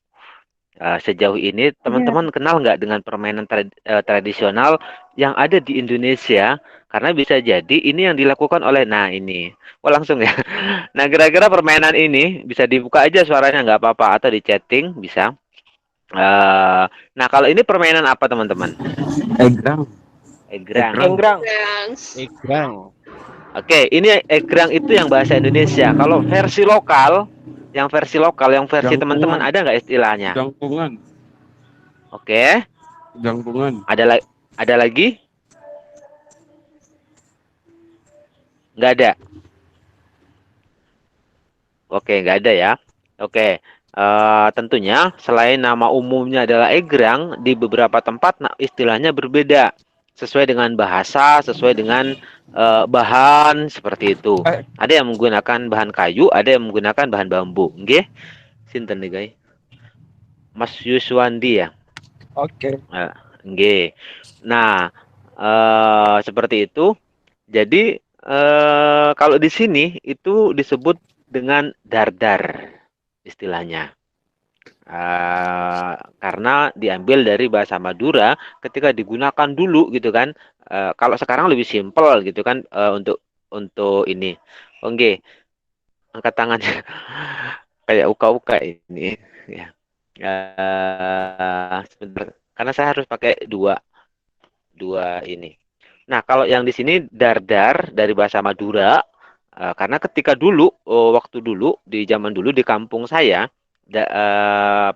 Sejauh ini teman-teman kenal nggak dengan permainan tradisional yang ada di Indonesia? Karena bisa jadi ini yang dilakukan oleh, ini. Langsung ya. Nah, kira-kira permainan ini bisa dibuka aja suaranya, nggak apa-apa, atau di chatting bisa. Nah, kalau ini permainan apa teman-teman? Egrang. Egrang. Egrang. Oke, ini egrang itu yang bahasa Indonesia. Kalau versi lokal, yang versi teman-teman Jangkungan, ada nggak istilahnya? jangkungan, Oke, jangkungan. ada lagi? Nggak ada. Oke, nggak ada ya. Oke, tentunya selain nama umumnya adalah egrang, di beberapa tempat istilahnya berbeda. Sesuai dengan bahasa, sesuai dengan bahan, seperti itu. Eh, Ada yang menggunakan bahan kayu, ada yang menggunakan bahan bambu. Nggih, sinten nih, guys? Mas Yuswandi ya? oke. Nggih. Nah, seperti itu. Jadi, kalau di sini itu disebut dengan dardar istilahnya. Karena diambil dari bahasa Madura ketika digunakan dulu gitu kan. Kalau sekarang lebih simpel gitu kan, untuk ini. Oke, angkat tangannya kayak uka-uka ini ya. Sebentar, karena saya harus pakai dua dua ini. Nah, kalau yang di sini dardar dari bahasa Madura, karena ketika dulu, waktu dulu di zaman dulu di kampung saya,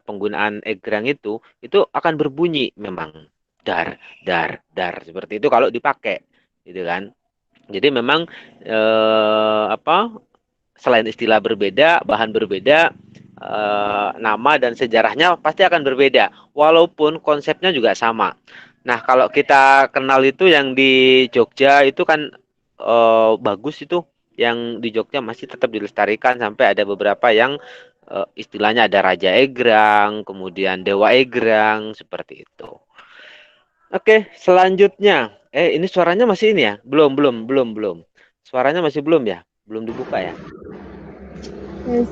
penggunaan egrang itu akan berbunyi memang dar dar dar seperti itu kalau dipakai, gitu kan. Jadi memang apa, selain istilah berbeda, bahan berbeda, nama dan sejarahnya pasti akan berbeda, walaupun konsepnya juga sama. Nah, kalau kita kenal itu yang di Jogja itu kan bagus itu, yang di Jogja masih tetap dilestarikan sampai ada beberapa yang istilahnya ada Raja Egrang, kemudian Dewa Egrang, seperti itu. Oke, selanjutnya. Ini suaranya masih ini ya? Belum. Suaranya masih belum ya? Belum dibuka ya?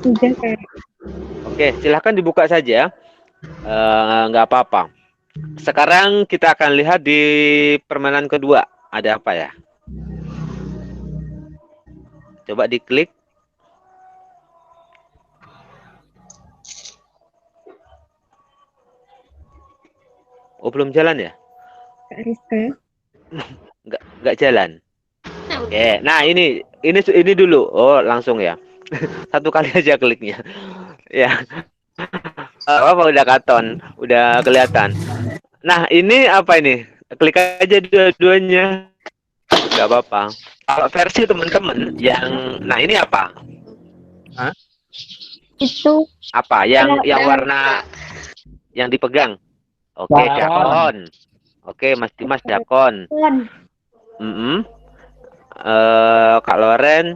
Sudah kayak Oke, silahkan dibuka saja. Nggak apa-apa. Sekarang kita akan lihat di permainan kedua. Ada apa ya? Coba diklik. Oh, belum jalan ya? Kak Rizka. Nggak jalan. Oke, nah ini dulu. Oh, langsung ya. Satu kali aja kliknya. Ya, apa udah katon, udah kelihatan. Nah, ini apa ini? Klik aja dua-duanya. Nggak apa-apa. Kalau versi teman-teman yang, nah ini apa? Itu Apa? Yang warna yang dipegang? Oke, dakon. Oke, Mas Dimas dakon. Kak Loren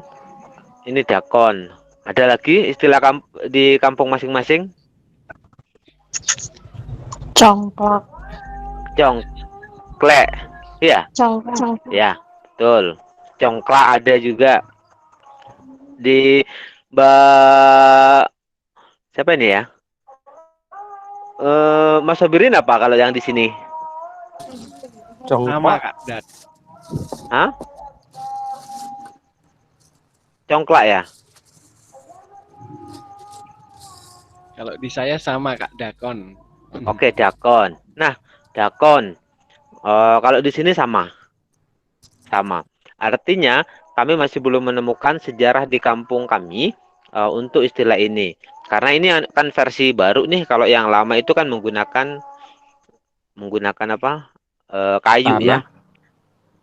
ini dakon. Ada lagi istilah di kampung masing-masing? congklak. Congklek. Iya. Congklak. Ya, betul. Congklak ada juga. Di Mbak siapa ini ya? Mas Sobirin apa kalau yang di sini? Sama Kak Dan. Hah? Congklak ya? Kalau di saya sama Kak, dakon. Oke, dakon. Nah, dakon. Kalau di sini sama. Sama. Artinya, kami masih belum menemukan sejarah di kampung kami untuk istilah ini. Karena ini kan versi baru nih. Kalau yang lama itu kan menggunakan apa? Kayu ya.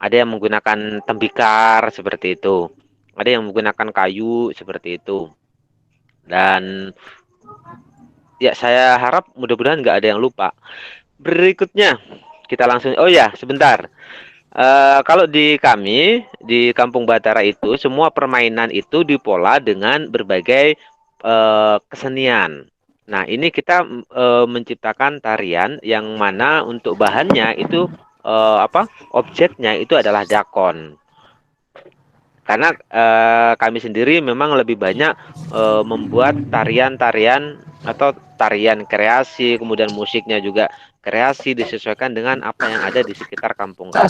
Ada yang menggunakan tembikar seperti itu. Ada yang menggunakan kayu seperti itu. Dan ya, saya harap mudah-mudahan nggak ada yang lupa. Berikutnya kita langsung. Oh ya, sebentar. Kalau di kami di Kampung Batara itu semua permainan itu dipola dengan berbagai kesenian. Nah, ini kita menciptakan tarian yang mana untuk bahannya itu objeknya itu adalah dakon. Karena kami sendiri memang lebih banyak membuat tarian-tarian atau tarian kreasi, kemudian musiknya juga kreasi disesuaikan dengan apa yang ada di sekitar kampung kami.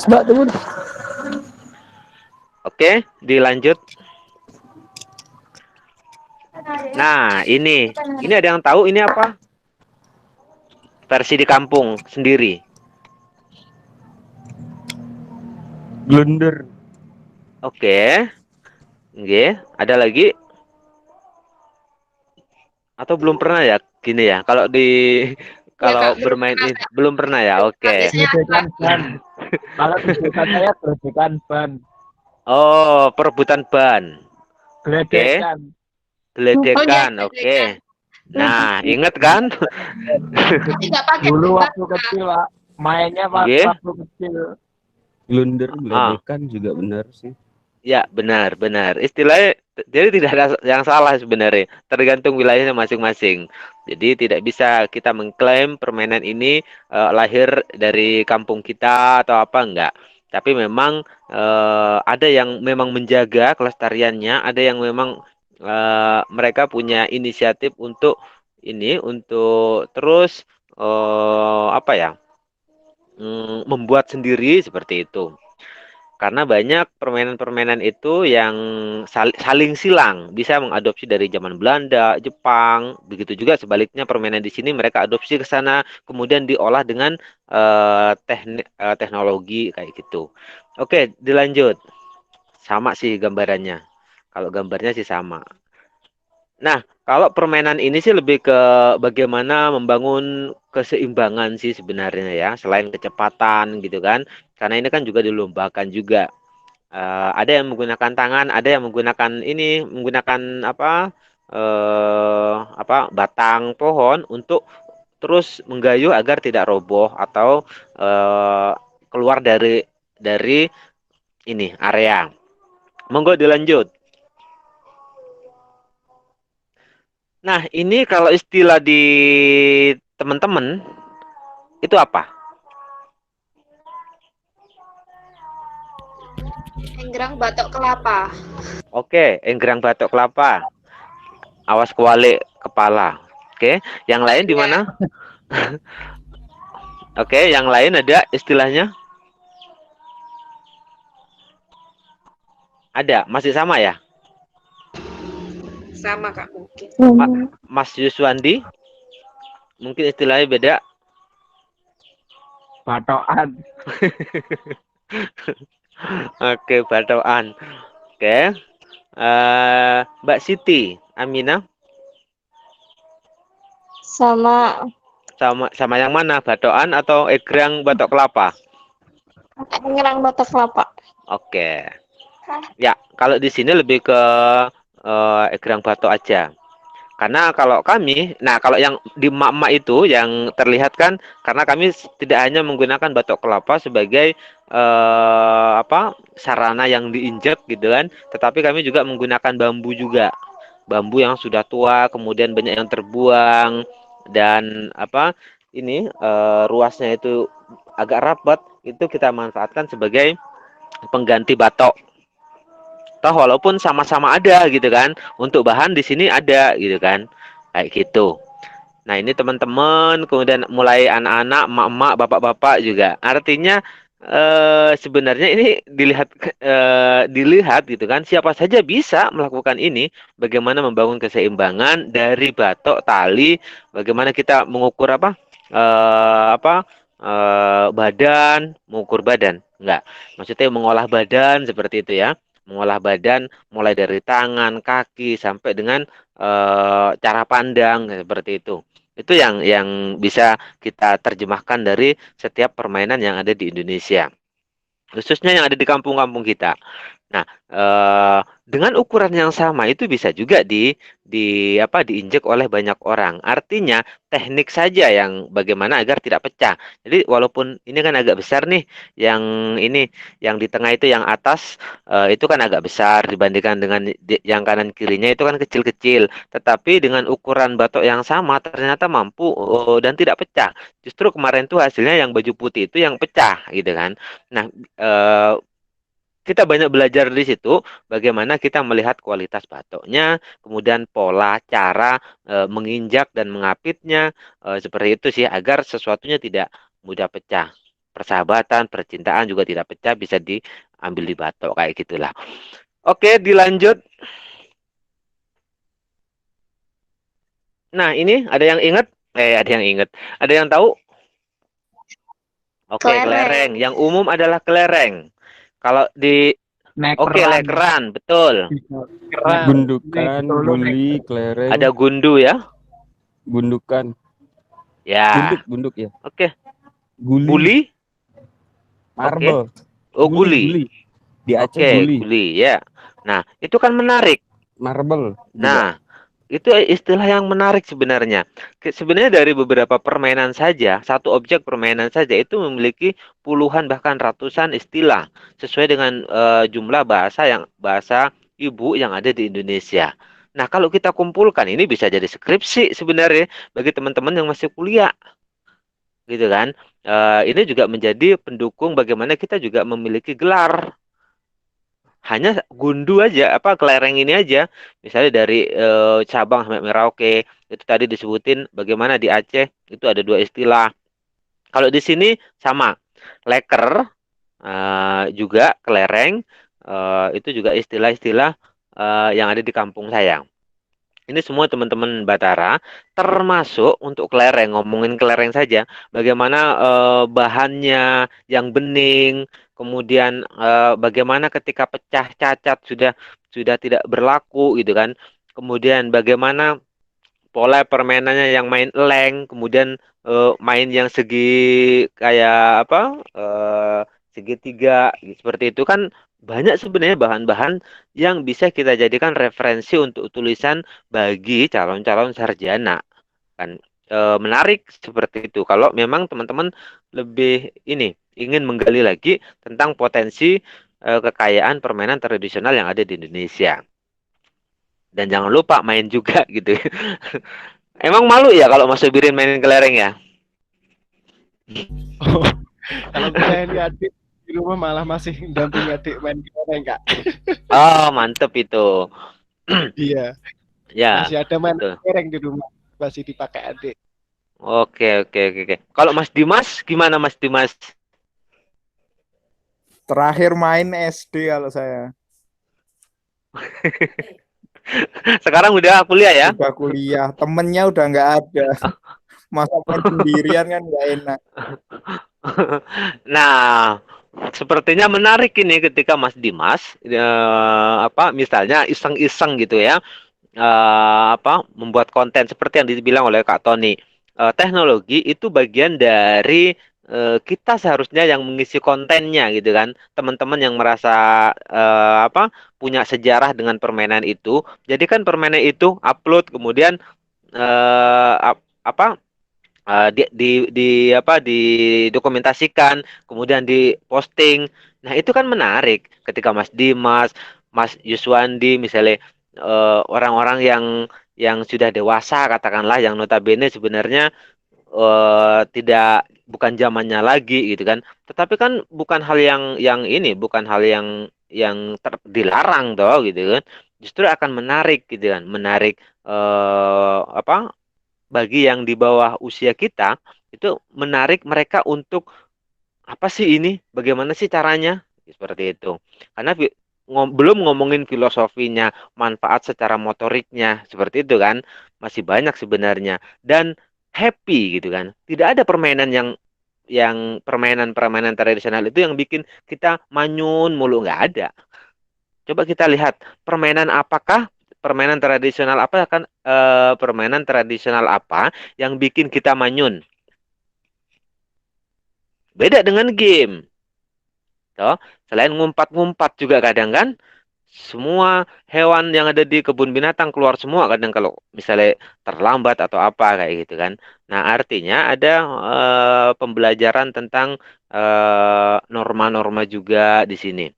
Oke, dilanjut. Nah, ini ada yang tahu ini apa? Versi di kampung sendiri. Blunder. Oke, Nggih, ada lagi atau belum pernah ya gini ya? Ya Kak, Kalau belum bermain pernah ini Kak. belum pernah ya? Oke. Biasanya Kak, Gesekan ban. Kalau di desa saya gesekan ban. Oh, perebutan ban. Oke. Geledekan. oh ya Geledekan. kan. Oke. Nah, inget kan? Tapi nggak pakai Dulu ban waktu Kak. kecil, Pak. Mainnya Nggih. waktu kecil. Blunder, Ah, geledekan juga benar sih. ya, benar, benar. Istilahnya jadi tidak ada yang salah sebenarnya, tergantung wilayahnya masing-masing. Jadi tidak bisa kita mengklaim permainan ini lahir dari kampung kita atau apa enggak. Tapi memang ada yang memang menjaga kelestariannya, ada yang memang mereka punya inisiatif untuk ini, untuk terus apa ya, membuat sendiri seperti itu. Karena banyak permainan-permainan itu yang saling silang, bisa mengadopsi dari zaman Belanda, Jepang, begitu juga sebaliknya permainan di sini mereka adopsi ke sana, kemudian diolah dengan teknologi kayak gitu. Oke, dilanjut. Sama sih gambarannya. Kalau gambarnya sih sama. Nah, kalau permainan ini sih lebih ke bagaimana membangun keseimbangan sih sebenarnya ya, selain kecepatan gitu kan. Karena ini kan juga dilombakan juga. Ada yang menggunakan tangan, ada yang menggunakan ini, menggunakan apa batang pohon untuk terus menggayuh agar tidak roboh atau eh, keluar dari ini area. Monggo dilanjut. Nah, ini kalau istilah di teman-teman itu apa? Enggrang batok kelapa. Oke, enggrang batok kelapa. Awas kualik kepala. Oke, yang lain di Ya, mana? Oke, yang lain ada istilahnya? Ada, masih sama ya? sama Kak mungkin. Mas Yuswandi? Mungkin istilahnya beda. Batokan. Oke, batoan. Oke. Mbak Siti, Amina, Sama sama yang mana? Batoan atau egrang batok kelapa? ngerang batok kelapa. Oke. Ya, kalau di sini lebih ke egrang batok aja. Karena kalau kami, nah kalau yang di emak-emak itu yang terlihat kan, karena kami tidak hanya menggunakan batok kelapa sebagai sarana yang diinjak gitu kan, tetapi kami juga menggunakan bambu juga, bambu yang sudah tua, kemudian banyak yang terbuang dan ini ruasnya itu agak rapat, itu kita manfaatkan sebagai pengganti batok. Toh walaupun sama-sama ada gitu kan, untuk bahan di sini ada gitu kan, kayak gitu. Nah ini teman-teman, kemudian mulai anak-anak, emak-emak, bapak-bapak juga. Artinya sebenarnya ini dilihat gitu kan, siapa saja bisa melakukan ini. Bagaimana membangun keseimbangan dari batok, tali, bagaimana kita mengukur badan, mengukur badan. Enggak, maksudnya mengolah badan seperti itu ya. Mengolah badan mulai dari tangan, kaki sampai dengan cara pandang seperti itu. Itu yang bisa kita terjemahkan dari setiap permainan yang ada di Indonesia, khususnya yang ada di kampung-kampung kita. Nah, dengan ukuran yang sama itu bisa juga diinjek oleh banyak orang. Artinya teknik saja yang bagaimana agar tidak pecah. Jadi walaupun ini kan agak besar nih, yang ini yang di tengah itu yang atas itu kan agak besar dibandingkan dengan yang kanan kirinya itu kan kecil-kecil. Tetapi dengan ukuran batok yang sama ternyata mampu dan tidak pecah. Justru kemarin tuh hasilnya yang baju putih itu yang pecah gitu kan. Nah, kita banyak belajar di situ bagaimana kita melihat kualitas batoknya, kemudian pola cara menginjak dan mengapitnya seperti itu sih agar sesuatunya tidak mudah pecah. Persahabatan, percintaan juga tidak pecah bisa diambil di batok kayak gitulah. Oke, dilanjut. Nah, ini ada yang ingat? Ada yang ingat. Ada yang tahu? Oke, Kelereng. kelereng. Yang umum adalah kelereng. Kalau di Oke, Nekeran. lekeran, betul. Keran. Gundukan, Nih, betul, guli, kelereng, Ada gundu ya. gundukan, Ya, gunduk ya. oke. Guli, Guli, oke. marble, Oh, guli, guli. Di Aceh Oke, guli, guli ya. Nah, itu kan menarik. marble juga. Nah, itu istilah yang menarik sebenarnya. Sebenarnya dari beberapa permainan saja, satu objek permainan saja itu memiliki puluhan bahkan ratusan istilah sesuai dengan jumlah bahasa ibu yang ada di Indonesia. Nah, kalau kita kumpulkan ini bisa jadi skripsi sebenarnya bagi teman-teman yang masih kuliah, gitu kan? Ini juga menjadi pendukung bagaimana kita juga memiliki gelar. Hanya gundu aja, apa kelereng ini aja, misalnya dari Sabang sampai Merauke, itu tadi disebutin bagaimana di Aceh itu ada dua istilah. Kalau di sini sama, leker juga kelereng, itu juga istilah-istilah yang ada di kampung saya. Ini semua teman-teman Batara, termasuk untuk kelereng, ngomongin kelereng saja, bagaimana bahannya yang bening, kemudian bagaimana ketika pecah cacat sudah tidak berlaku gitu kan, kemudian bagaimana pola permainannya yang main leng, kemudian main yang segi kayak apa, segitiga seperti itu kan banyak sebenarnya bahan-bahan yang bisa kita jadikan referensi untuk tulisan bagi calon-calon sarjana kan. Menarik seperti itu kalau memang teman-teman lebih ini ingin menggali lagi tentang potensi kekayaan permainan tradisional yang ada di Indonesia. Dan jangan lupa main juga gitu. Emang malu ya kalau Mas Sobirin main kelereng ya? Oh, kalau melayani adik di rumah malah masih dampingi adik main kelereng, Kak. Oh, mantep itu. Iya, Ya, masih ada main betul. kelereng di rumah, masih dipakai adik. Oke, oke, oke, oke. Kalau Mas Dimas, gimana Mas Dimas? Terakhir main SD kalau saya. Sekarang udah kuliah ya? Udah kuliah, temennya udah nggak ada. Masa main sendirian kan nggak enak. Nah, sepertinya menarik ini ketika Mas Dimas, apa, misalnya iseng-iseng gitu ya, membuat konten seperti yang dibilang oleh Kak Tony. Teknologi itu bagian dari kita seharusnya yang mengisi kontennya gitu kan. Teman-teman yang merasa punya sejarah dengan permainan itu, jadikan permainan itu upload kemudian apa didokumentasikan, kemudian diposting. Nah, itu kan menarik ketika Mas Dimas, Mas Yuswandi misalnya orang-orang yang sudah dewasa katakanlah yang notabene sebenarnya tidak bukan zamannya lagi gitu kan. Tetapi kan bukan hal yang ini, bukan hal yang dilarang toh gitu kan. Justru akan menarik gitu kan, menarik bagi yang di bawah usia kita itu menarik mereka untuk apa sih ini? Bagaimana sih caranya? Seperti itu. Karena belum ngomongin filosofinya, manfaat secara motoriknya, seperti itu kan. Masih banyak sebenarnya dan happy gitu kan. Tidak ada permainan yang permainan-permainan tradisional itu yang bikin kita manyun mulu, nggak ada. Coba kita lihat permainan tradisional apa kan permainan tradisional apa yang bikin kita manyun? Beda dengan game. Toh, selain ngumpat-ngumpat juga kadang kan semua hewan yang ada di kebun binatang keluar semua kadang kalau misalnya terlambat atau apa kayak gitu kan. Nah, artinya ada pembelajaran tentang norma-norma juga di sini.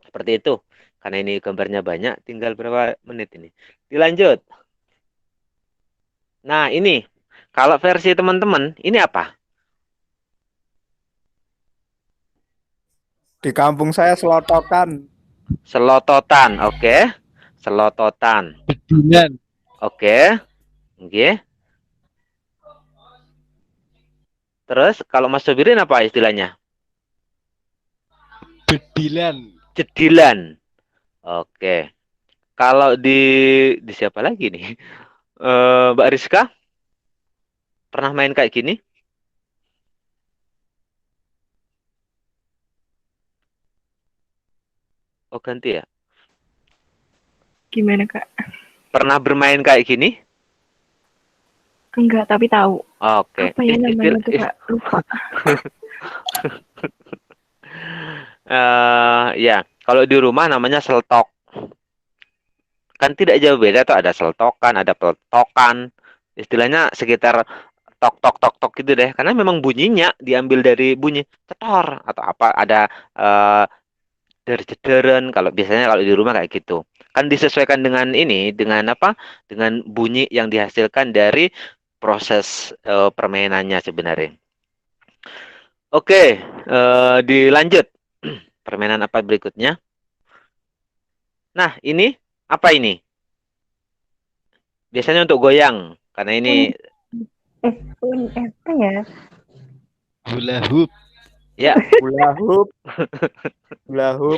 Seperti itu. Karena ini gambarnya banyak, tinggal berapa menit ini. Dilanjut. Nah, ini kalau versi teman-teman, ini apa? Di kampung saya selotokan. Selototan, oke. Selototan, Bedilan, oke. Oke. Terus kalau Mas Sobirin apa istilahnya? bedilan. Jedilan. Oke. Kalau di siapa lagi nih? Mbak Rizka pernah main kayak gini? Oh, ganti ya. Gimana, Kak? Pernah bermain kayak gini? Enggak, tapi tahu. Oke. Apa ya namanya tuh, Kak? Lupa. Ya, kalau di rumah namanya seltok. Kan tidak jauh beda tuh, ada seltokan, ada peletokan. Istilahnya sekitar tok tok tok tok gitu deh. Karena memang bunyinya diambil dari bunyi cetor atau apa, ada eh der-jederen kalau biasanya kalau di rumah kayak gitu. Kan disesuaikan dengan ini, dengan apa? Dengan bunyi yang dihasilkan dari proses permainannya sebenarnya. Oke, dilanjut. Permainan apa berikutnya? Nah, ini apa ini? Biasanya untuk goyang, karena ini Apa ya? Hula hoop. ya Hula hoop, hula hoop.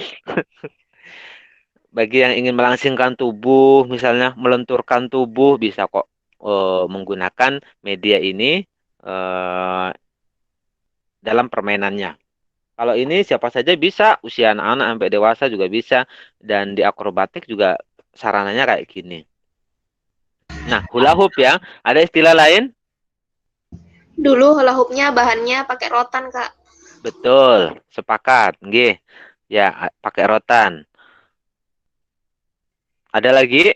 bagi yang ingin melangsingkan tubuh, misalnya melenturkan tubuh, bisa kok menggunakan media ini dalam permainannya. Kalau ini siapa saja bisa, usia anak-anak sampai dewasa juga bisa, dan di akrobatik juga sarananya kayak gini. Nah, hula hoop ya, ada istilah lain? Dulu hula hoopnya bahannya pakai rotan, Kak. Betul, sepakat. Nggih. Ya, pakai rotan. Ada lagi?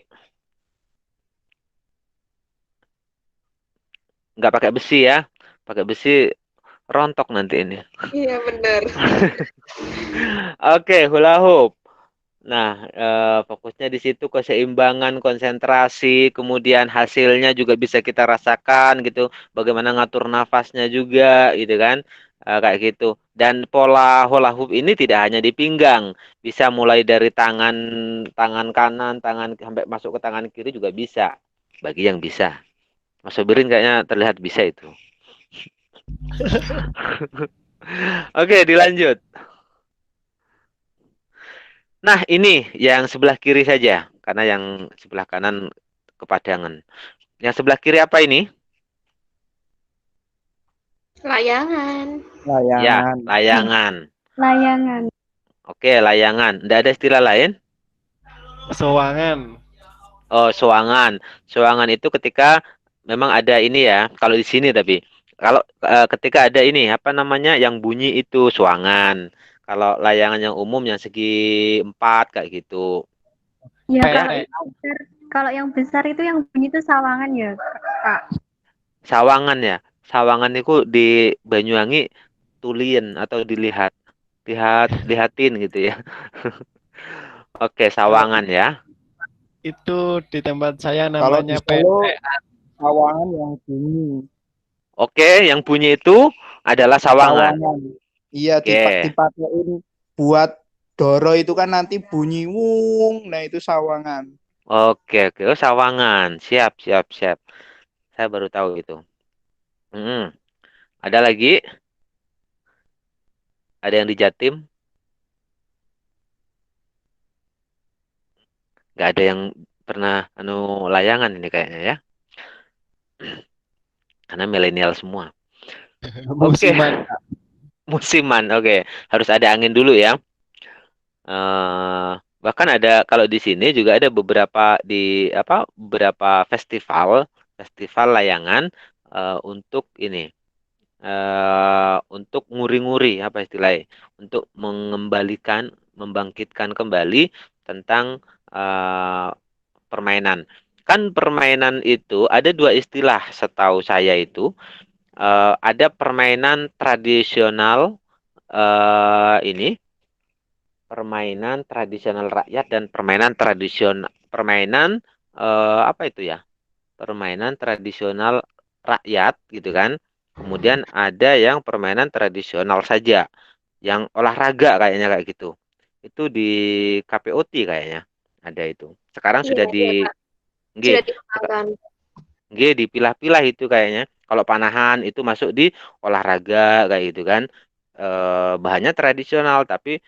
Nggak pakai besi ya. Pakai besi rontok nanti ini. Iya, benar. Oke, hula hoop. Nah, fokusnya di situ keseimbangan, konsentrasi, kemudian hasilnya juga bisa kita rasakan gitu. Bagaimana ngatur nafasnya juga gitu kan. Kayak gitu. Dan pola hula hoop ini tidak hanya di pinggang, bisa mulai dari tangan tangan kanan, tangan sampai masuk ke tangan kiri juga bisa. Bagi yang bisa. Mas Sobirin kayaknya terlihat bisa itu. Oke, dilanjut. Nah, ini yang sebelah kiri saja, karena yang sebelah kanan kepadangan. Yang sebelah kiri apa ini? Layangan. Ya, Layangan. layangan. Layangan. Oke, layangan. Tidak ada istilah lain? Sowangan. Oh, soangan. Soangan itu ketika memang ada ini ya, kalau di sini tapi kalau ketika ada ini apa namanya yang bunyi itu soangan. Kalau layangan yang umum yang segi 4 kayak gitu. Ya, Pere. kalau yang besar itu yang bunyi itu sawangan ya, Kak. Sawangan ya. Sawangan itu di Banyuwangi tulien atau lihatin gitu ya. Oke, sawangan ya. Itu di tempat saya Kalau di namanya Solo, pere. sawangan yang bunyi. Oke, yang bunyi itu adalah sawangan. Sawangan. Iya, Oke. dipakein buat doro itu kan nanti bunyi wung. Nah, itu sawangan. Oke, oke. Oh, sawangan. Siap, siap, siap. Saya baru tahu itu. Ada lagi? Ada yang di Jatim? Nggak ada yang pernah layangan ini kayaknya ya. Karena milenial semua. Oke. Musiman. Musiman. Oke. Harus ada angin dulu ya. Bahkan ada kalau di sini juga ada beberapa festival layangan untuk ini untuk nguri-nguri apa istilahnya untuk membangkitkan kembali tentang permainan. Kan permainan itu ada dua istilah setahu saya itu ada permainan tradisional ini permainan tradisional rakyat dan permainan apa itu ya? Permainan tradisional rakyat gitu kan. Kemudian ada yang permainan tradisional saja, yang olahraga kayaknya kayak gitu. Itu di KPOT kayaknya ada itu. Sekarang Iya, sudah iya, Kak. nggih, Sudah dikembangkan. dipilah-pilah itu kayaknya. Kalau panahan itu masuk di olahraga kayak gitu kan. Bahannya tradisional tapi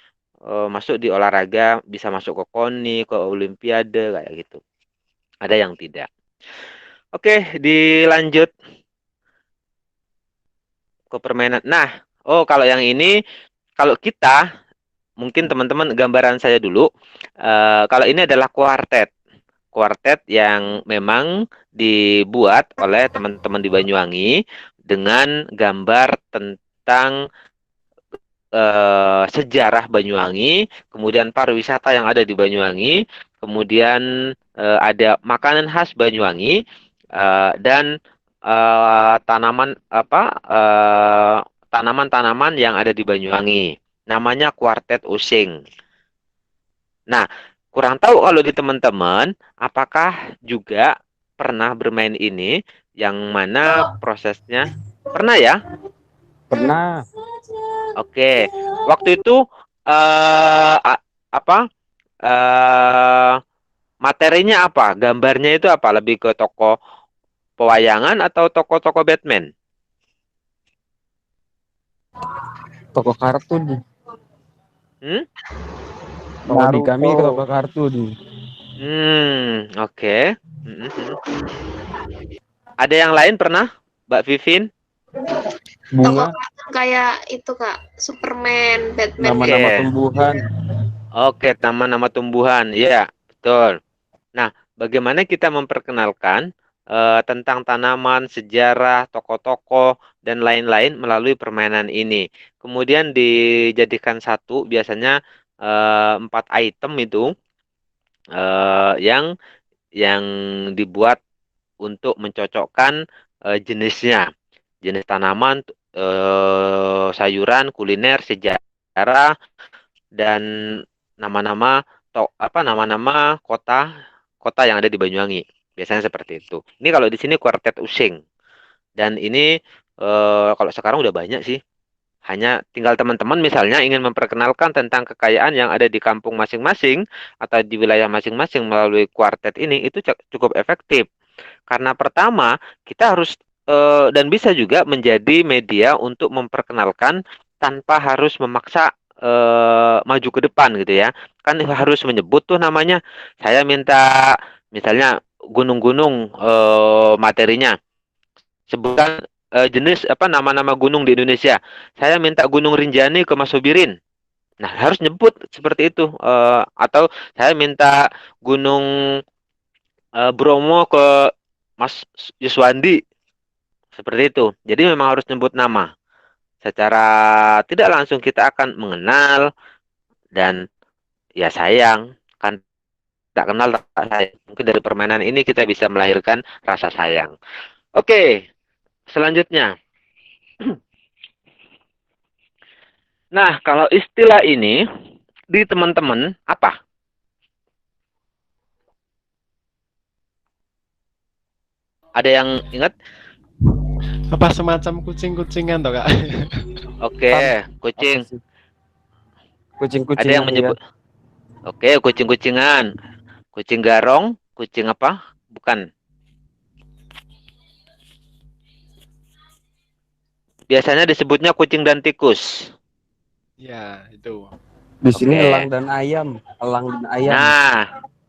masuk di olahraga, bisa masuk ke KONI, ke Olimpiade kayak gitu. Ada yang tidak. Oke, dilanjut ke permainan. Nah, kalau yang ini kalau kita mungkin teman-teman gambaran saya dulu. Kalau ini adalah kuartet. Kuartet yang memang dibuat oleh teman-teman di Banyuwangi dengan gambar tentang sejarah Banyuwangi, kemudian pariwisata yang ada di Banyuwangi, kemudian ada makanan khas Banyuwangi, dan tanaman apa tanaman-tanaman yang ada di Banyuwangi. Namanya Kuartet Using. Nah, kurang tahu kalau di teman-teman, apakah juga pernah bermain ini, yang mana prosesnya pernah ya? Pernah. Oke, waktu itu apa? eh materinya apa? Gambarnya itu apa? Lebih ke toko pewayangan atau toko-toko Batman? Toko kartun. Hmm? Kalau di kami Naruto. toko kartun. Oke. Ada yang lain pernah, Mbak Vivin? Bunga. Toko kayak itu Kak, Superman, Batman. Nama-nama Oke. tumbuhan. Oke, nama-nama tumbuhan. Iya, betul. Nah, bagaimana kita memperkenalkan tentang tanaman, sejarah, tokoh-tokoh, dan lain-lain melalui permainan ini. Kemudian dijadikan satu, biasanya 4 item itu yang dibuat untuk mencocokkan jenisnya, jenis tanaman, sayuran, kuliner, sejarah, dan nama-nama nama-nama kota yang ada di Banyuwangi. Biasanya seperti itu. Ini kalau di sini Kuartet Using. Dan ini kalau sekarang udah banyak sih. Hanya tinggal teman-teman misalnya ingin memperkenalkan tentang kekayaan yang ada di kampung masing-masing atau di wilayah masing-masing melalui kuartet ini, itu cukup efektif. Karena pertama, kita harus dan bisa juga menjadi media untuk memperkenalkan tanpa harus memaksa maju ke depan gitu ya. Kan harus menyebut tuh namanya. Saya minta misalnya gunung-gunung materinya. Sebutkan jenis apa nama-nama gunung di Indonesia. Saya minta Gunung Rinjani ke Mas Sobirin. Nah, harus nyebut seperti itu. Atau saya minta Gunung Bromo ke Mas Yuswandi. Seperti itu. Jadi memang harus nyebut nama. Secara tidak langsung kita akan mengenal dan ya sayang. Kan tak kenal tak sayang. Mungkin dari permainan ini kita bisa melahirkan rasa sayang. Oke, selanjutnya. Nah, kalau istilah ini di teman-teman apa? Ada yang ingat? Apa semacam kucing-kucingan toh Kak? Oke, kucing. Apa sih? Ada yang Kucing-kucingan ya. menyebut. Oke, kucing-kucingan. Kucing garong, kucing apa? Bukan. Biasanya disebutnya kucing dan tikus. Ya, itu. Di sini Oke. elang dan ayam. Elang dan ayam. Nah,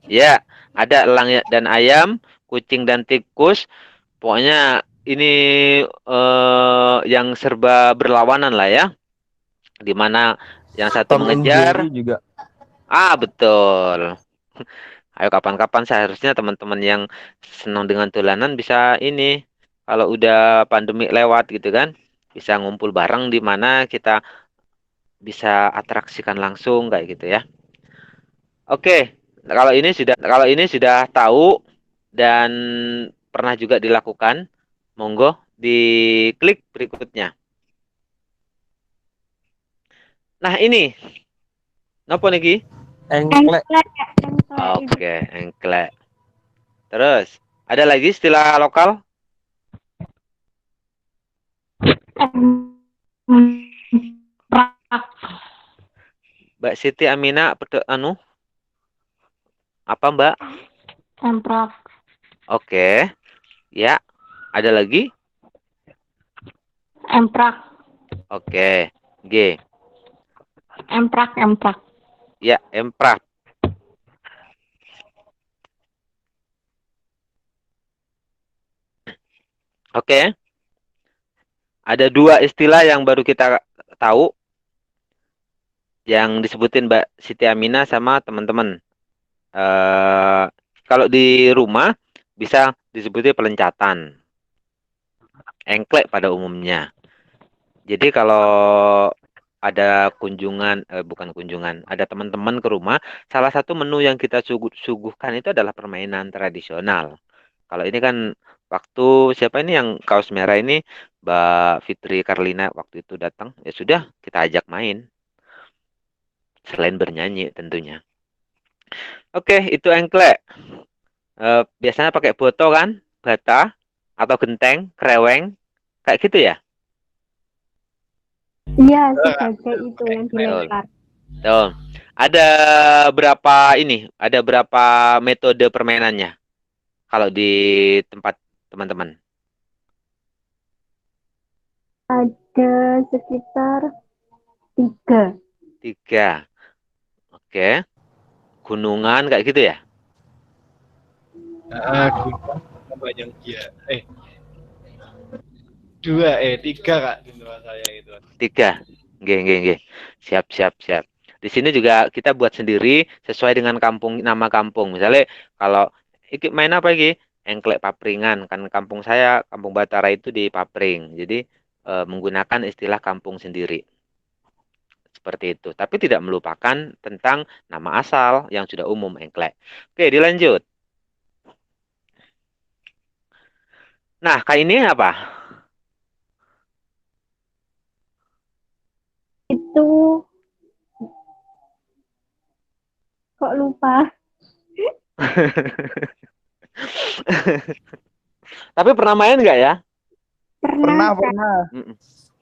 ya, ada elang dan ayam, kucing dan tikus. Pokoknya ini yang serba berlawanan lah ya. Di mana yang satu Tom and mengejar. Jerry juga. Ah, betul. Ayo kapan-kapan seharusnya teman-teman yang senang dengan dolanan bisa ini. Kalau udah pandemi lewat gitu kan, bisa ngumpul bareng di mana kita bisa atraksikan langsung kayak gitu ya. Oke, kalau ini sudah tahu dan pernah juga dilakukan, monggo diklik berikutnya. Nah, ini nopo niki? Engklek. Oke, engklek. Terus, ada lagi istilah lokal? Mbak Siti Amina, apa Mbak? Emprak. Oke, ya. Ada lagi? Emprak. Oke, G. Emprak. Emprak. Ya, emprak. Oke. Ada 2 istilah yang baru kita tahu. yang disebutin Mbak Siti Aminah sama teman-teman. Kalau di rumah bisa disebutnya pelencatan, engklek pada umumnya. Jadi kalau ada kunjungan, bukan kunjungan, ada teman-teman ke rumah, salah satu menu yang kita suguhkan itu adalah permainan tradisional. Kalau ini kan waktu siapa ini yang kaos merah ini, Mbak Fitri Karlina waktu itu datang, ya sudah kita ajak main. Selain bernyanyi tentunya. Oke, itu engklek. Biasanya pakai boto kan, bata, atau genteng, kreweng, kayak gitu ya. Iya, sebagai itu yang dilempar. Tuh. Ada berapa ini? Ada berapa metode permainannya? Kalau di tempat teman-teman? Ada sekitar 3. 3. Oke. Gunungan kayak gitu ya? Banyak dia. 3 Kak di tempat saya itu. 3. Nggih. Siap. Di sini juga kita buat sendiri sesuai dengan nama kampung. Misalnya kalau iki main apa iki? Engklek Papringan. Kan kampung saya, Kampung Batara itu di Papring. Jadi menggunakan istilah kampung sendiri. Seperti itu. Tapi tidak melupakan tentang nama asal yang sudah umum, engklek. Oke, dilanjut. Nah, kayak ini apa? Itu kok lupa? Tapi pernah main nggak ya? Pernah.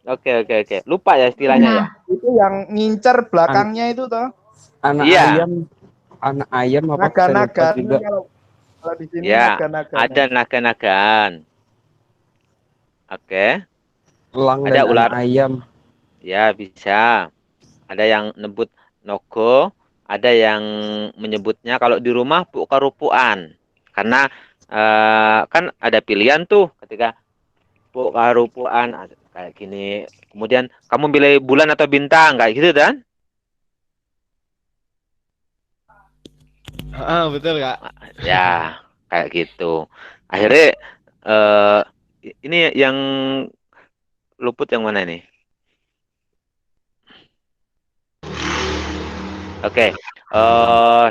Oke. Lupa ya istilahnya ya. Itu yang ngincer belakangnya itu toh. Anak Iya. ayam apa? Naga-naga juga. kalau di sini Ya, naga-naga. ada naga-nagaan. Oke. Elang Ada dan ular. anak ayam. Ya, bisa. Ada yang nyebut nogo, ada yang menyebutnya kalau di rumah puk-karupuan. Karena kan ada pilihan tuh ketika puk-karupuan kayak gini. Kemudian kamu pilih bulan atau bintang kayak gitu kan? Betul Kak. Ya, kayak gitu. Akhirnya ini yang luput yang mana ini? Oke,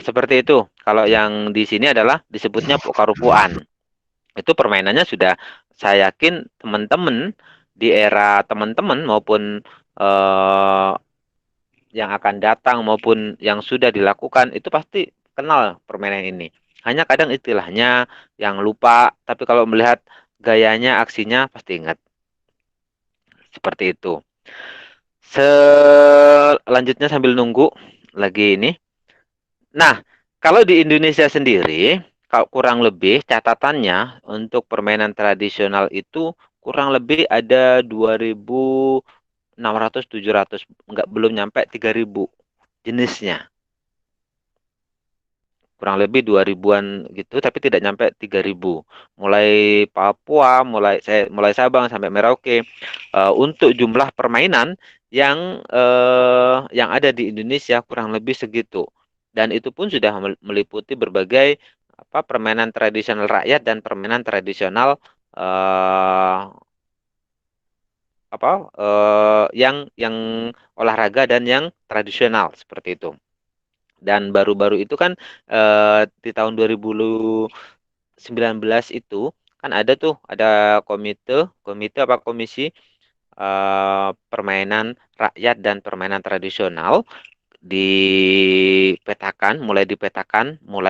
seperti itu. Kalau yang di sini adalah disebutnya puk-karupuan. Itu permainannya sudah saya yakin teman-teman di era teman-teman maupun yang akan datang maupun yang sudah dilakukan itu pasti kenal permainan ini. Hanya kadang istilahnya yang lupa, tapi kalau melihat gayanya, aksinya pasti ingat. Seperti itu. Selanjutnya sambil nunggu lagi ini. Nah, kalau di Indonesia sendiri, kalau kurang lebih catatannya untuk permainan tradisional itu kurang lebih ada 2.600 700, belum nyampe 3.000 jenisnya. Kurang lebih 2.000-an gitu, tapi tidak nyampe 3.000. Mulai Papua, mulai Sabang sampai Merauke. Untuk jumlah permainan yang ada di Indonesia kurang lebih segitu. Dan itu pun sudah meliputi berbagai permainan tradisional rakyat dan permainan tradisional yang olahraga dan yang tradisional seperti itu. Dan baru-baru itu kan di tahun 2019 itu kan ada komisi permainan rakyat dan permainan tradisional dipetakan mulai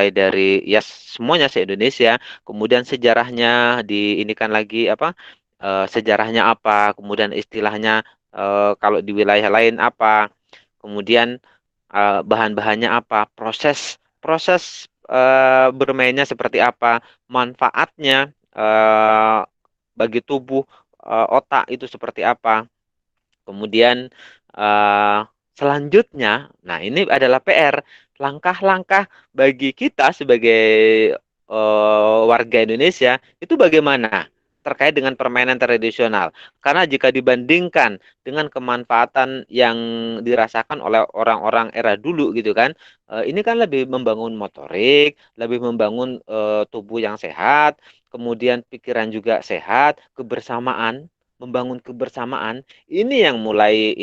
dari ya semuanya se-Indonesia, kemudian sejarahnya diinikan lagi sejarahnya apa, kemudian istilahnya kalau di wilayah lain apa, kemudian bahan-bahannya apa, proses bermainnya seperti apa, manfaatnya bagi tubuh, otak itu seperti apa. Kemudian selanjutnya, nah ini adalah PR, langkah-langkah bagi kita sebagai warga Indonesia itu bagaimana terkait dengan permainan tradisional. Karena jika dibandingkan dengan kemanfaatan yang dirasakan oleh orang-orang era dulu gitu kan, ini kan lebih membangun motorik, lebih membangun tubuh yang sehat, kemudian pikiran juga sehat, kebersamaan, membangun kebersamaan. Ini yang mulai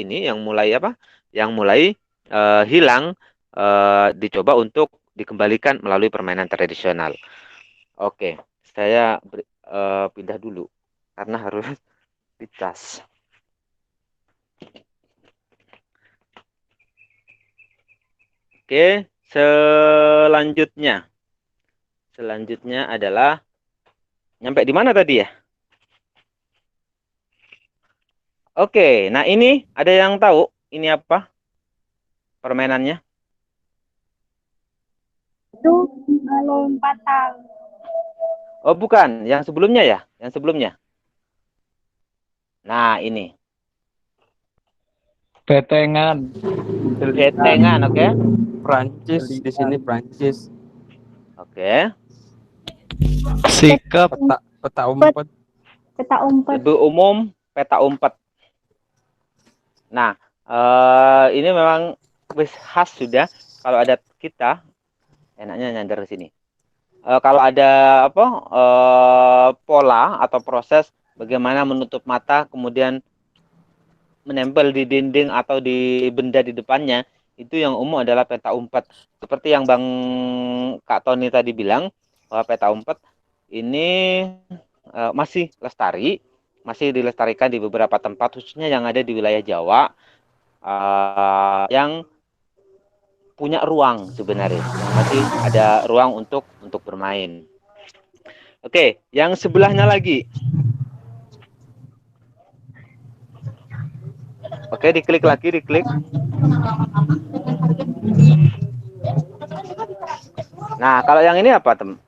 apa? Yang mulai hilang, dicoba untuk dikembalikan melalui permainan tradisional. Oke, saya pindah dulu karena harus dicas. Oke, selanjutnya adalah nyampe di mana tadi ya? Oke, nah ini ada yang tahu ini apa permainannya? Itu lompatan. Oh bukan, yang sebelumnya ya, yang sebelumnya. Nah ini Betengan. betengan, oke? Prancis di sini Prancis. Oke. Sikap. Peta umpet. Peta umpet. Lebih umum peta umpet. Nah, ini memang khas sudah kalau ada kita enaknya nyandar ke sini. Kalau ada apa pola atau proses bagaimana menutup mata kemudian menempel di dinding atau di benda di depannya, itu yang umum adalah peta umpet. Seperti yang Kak Tony tadi bilang bahwa peta umpet ini masih lestari, masih dilestarikan di beberapa tempat khususnya yang ada di wilayah Jawa, yang punya ruang sebenarnya, yang masih ada ruang untuk bermain. Oke, yang sebelahnya lagi. Oke, diklik lagi, diklik. Nah, kalau yang ini apa, tem?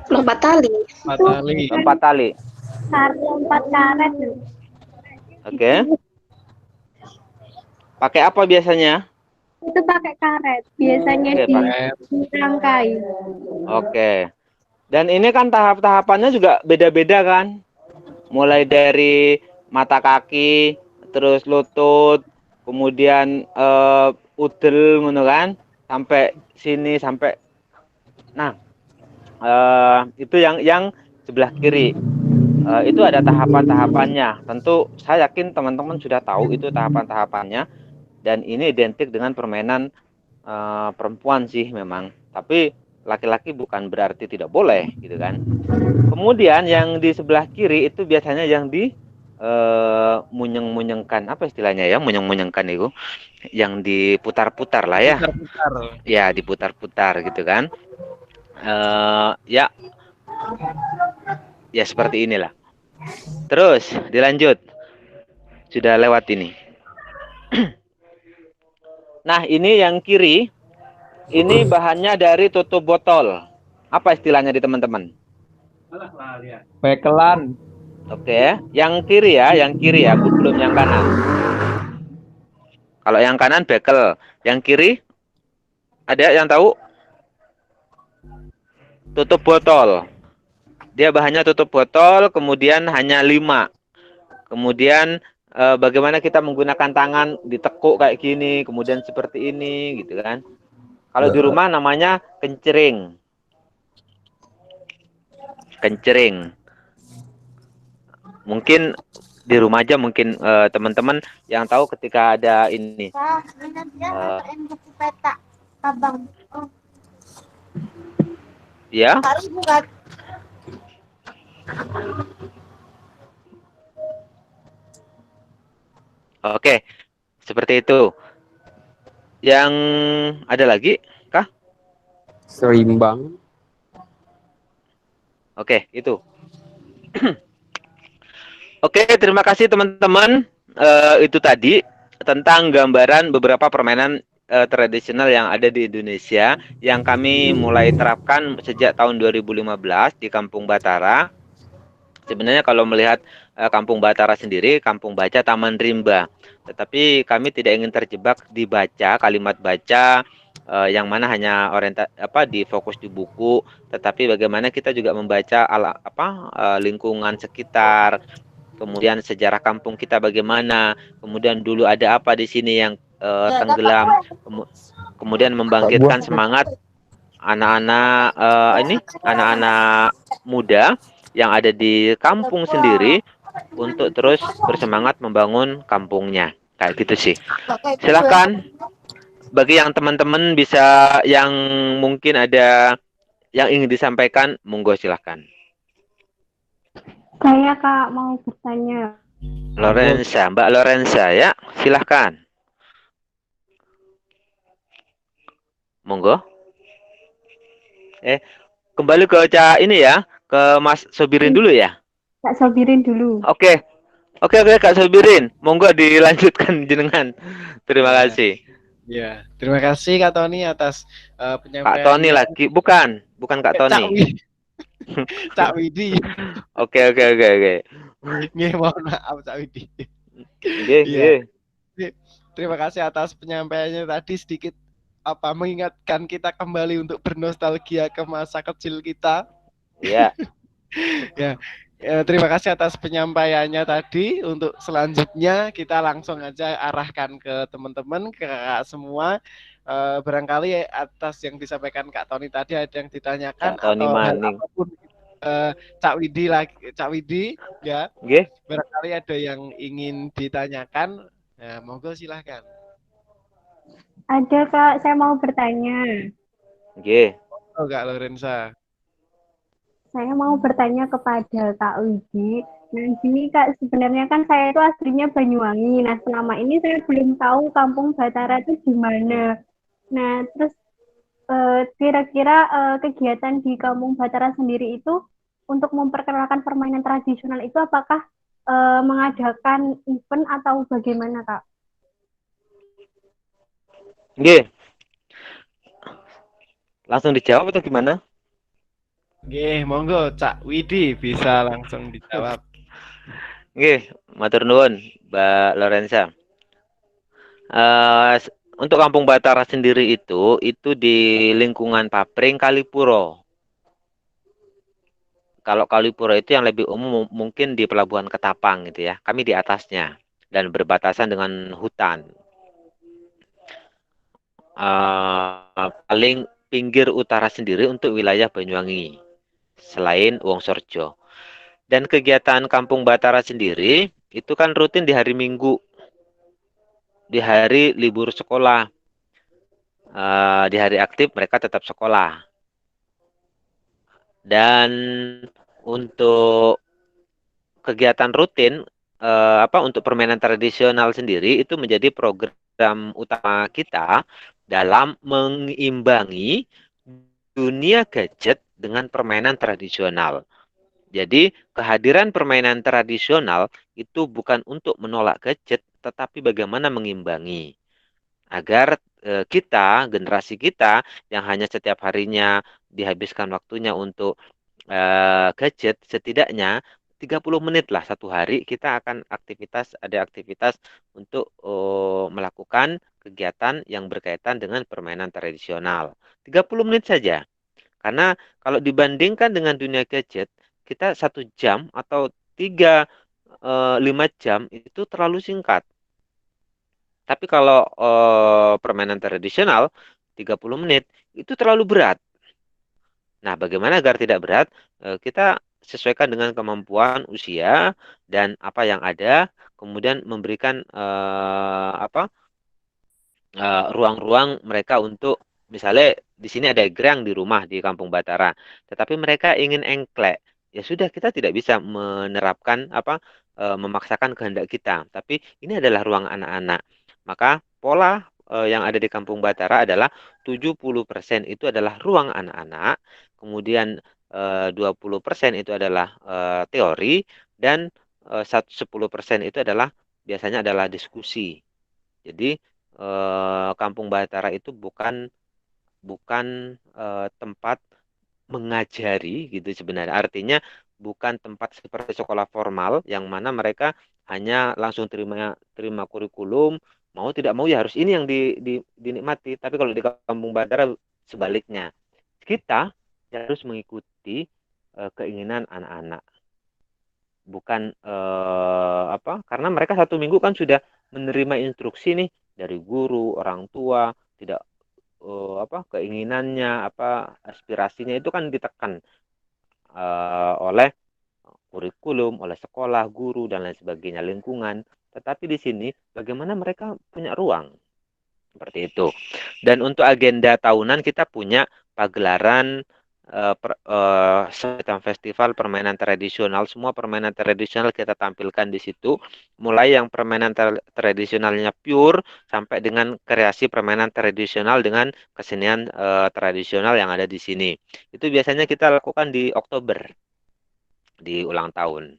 Lompat tali. Lompat tali. Lompat karet. Oke. Pakai apa biasanya? Itu pakai karet. Biasanya dirangkai. Oke. Dan ini kan tahap-tahapannya juga beda-beda kan? Mulai dari mata kaki, terus lutut, kemudian udel ngono kan, sampai sini sampai. Nah, itu yang sebelah kiri. Itu ada tahapan-tahapannya. Tentu saya yakin teman-teman sudah tahu itu tahapan-tahapannya, dan ini identik dengan permainan perempuan sih memang. Tapi laki-laki bukan berarti tidak boleh gitu kan. Kemudian yang di sebelah kiri itu biasanya yang di munyeng-munyengkan, apa istilahnya ya, munyeng-munyengkan itu yang diputar-putar lah ya. Putar-putar. Ya, diputar-putar gitu kan. Ya seperti inilah. Terus dilanjut. Sudah lewat ini. Nah, ini yang kiri. Ini bahannya dari tutup botol. Apa istilahnya di teman-teman? Bekelan. Oke, yang kiri ya, belum yang kanan. Kalau yang kanan bekel, yang kiri ada yang tahu? Tutup botol. Dia bahannya tutup botol, kemudian hanya 5. Kemudian bagaimana kita menggunakan tangan ditekuk kayak gini, kemudian seperti ini gitu kan. Kalau di rumah namanya kencering. Kencering. Mungkin di rumah aja mungkin teman-teman yang tahu ketika ada ini. Ya. Oke, seperti itu. Yang ada lagi, kah? Serimbang. Oke, itu. Oke, terima kasih teman-teman. Itu tadi tentang gambaran beberapa permainan tradisional yang ada di Indonesia yang kami mulai terapkan sejak tahun 2015 di Kampung Batara. Sebenarnya kalau melihat Kampung Batara sendiri, kampung baca Taman Rimba. Tetapi kami tidak ingin terjebak di baca, kalimat baca, yang mana hanya di fokus di buku, tetapi bagaimana kita juga membaca lingkungan sekitar, kemudian sejarah kampung kita bagaimana, kemudian dulu ada apa di sini yang tenggelam, kemudian membangkitkan semangat anak-anak anak-anak muda yang ada di kampung sendiri untuk terus bersemangat membangun kampungnya. Kayak gitu sih. Silakan bagi yang teman-teman bisa yang mungkin ada yang ingin disampaikan, monggo silakan. Saya Kak mau bertanya. Lorenza, Mbak Lorenza ya, silakan. Monggo. Kembali ke ini ya, ke Mas Sobirin dulu ya. Kak Sobirin dulu. Oke, Kak Sobirin, monggo dilanjutkan jenengan. Terima kasih. Ya, terima kasih Kak Tony atas penyampaiannya. Kak Tony lagi, bukan Kak Tony. Cak Widi. Oke. Nggih, mohon maaf Cak Widi. Nggih. Terima kasih atas penyampaiannya tadi, sedikit mengingatkan kita kembali untuk bernostalgia ke masa kecil kita. Iya. Terima kasih atas penyampaiannya tadi. Untuk selanjutnya kita langsung aja arahkan ke teman-teman, ke kakak semua. Barangkali atas yang disampaikan Kak Tony tadi ada yang ditanyakan Kak Tony atau hal Maning. apapun Cak Widi ya. Nggih. Barangkali ada yang ingin ditanyakan. Nah, monggo silahkan. Ada Kak, saya mau bertanya. Nggih. Oh, Kak Lorenza. Saya mau bertanya kepada Kak Widi. Nah, gini Kak, sebenarnya kan saya itu aslinya Banyuwangi. Nah, selama ini saya belum tahu Kampung Batara itu di mana. Nah, terus kira-kira kegiatan di Kampung Batara sendiri itu untuk memperkenalkan permainan tradisional itu apakah mengadakan event atau bagaimana, Kak? Nggih. Langsung dijawab atau gimana? Nggih, monggo Cak Widi bisa langsung dijawab. Nggih, matur nuwun Mbak Lorenza. Untuk Kampung Batara sendiri itu di lingkungan Papring Kalipuro. Kalau Kalipuro itu yang lebih umum mungkin di Pelabuhan Ketapang gitu ya. Kami di atasnya dan berbatasan dengan hutan. Paling pinggir utara sendiri untuk wilayah Banyuwangi, selain Wongsorjo. Dan kegiatan Kampung Batara sendiri itu kan rutin di hari Minggu, di hari libur sekolah. Di hari aktif mereka tetap sekolah. Dan untuk kegiatan rutin untuk permainan tradisional sendiri itu menjadi program utama kita dalam mengimbangi dunia gadget dengan permainan tradisional. Jadi kehadiran permainan tradisional itu bukan untuk menolak gadget, tetapi bagaimana mengimbangi agar generasi kita yang hanya setiap harinya dihabiskan waktunya untuk gadget, setidaknya 30 menit lah satu hari kita akan ada aktivitas untuk melakukan kegiatan yang berkaitan dengan permainan tradisional. 30 menit saja. Karena kalau dibandingkan dengan dunia gadget, kita 1 jam atau 5 jam itu terlalu singkat. Tapi kalau permainan tradisional 30 menit itu terlalu berat. Nah, bagaimana agar tidak berat? Kita sesuaikan dengan kemampuan usia dan apa yang ada, kemudian memberikan ruang-ruang mereka untuk misalnya di sini ada gerang di rumah di Kampung Batara, tetapi mereka ingin engklek. Ya sudah, kita tidak bisa menerapkan memaksakan kehendak kita, tapi ini adalah ruang anak-anak. Maka pola yang ada di Kampung Batara adalah 70% itu adalah ruang anak-anak, kemudian 20% itu adalah teori, dan 10% itu biasanya adalah diskusi. Jadi Kampung Batara itu bukan tempat mengajari gitu sebenarnya. Artinya bukan tempat seperti sekolah formal yang mana mereka hanya langsung terima kurikulum, mau tidak mau ya harus ini yang dinikmati. Tapi kalau di Kampung Batara sebaliknya, kita harus mengikuti keinginan anak-anak, bukan karena mereka 1 minggu kan sudah menerima instruksi nih dari guru, orang tua, tidak keinginannya, aspirasinya itu kan ditekan oleh kurikulum, oleh sekolah, guru, dan lain sebagainya, lingkungan. Tetapi di sini bagaimana mereka punya ruang seperti itu. Dan untuk agenda tahunan kita punya pagelaran semacam festival permainan tradisional. Semua permainan tradisional kita tampilkan di situ, mulai yang permainan tradisionalnya pure sampai dengan kreasi permainan tradisional dengan kesenian tradisional yang ada di sini. Itu biasanya kita lakukan di Oktober, di ulang tahun.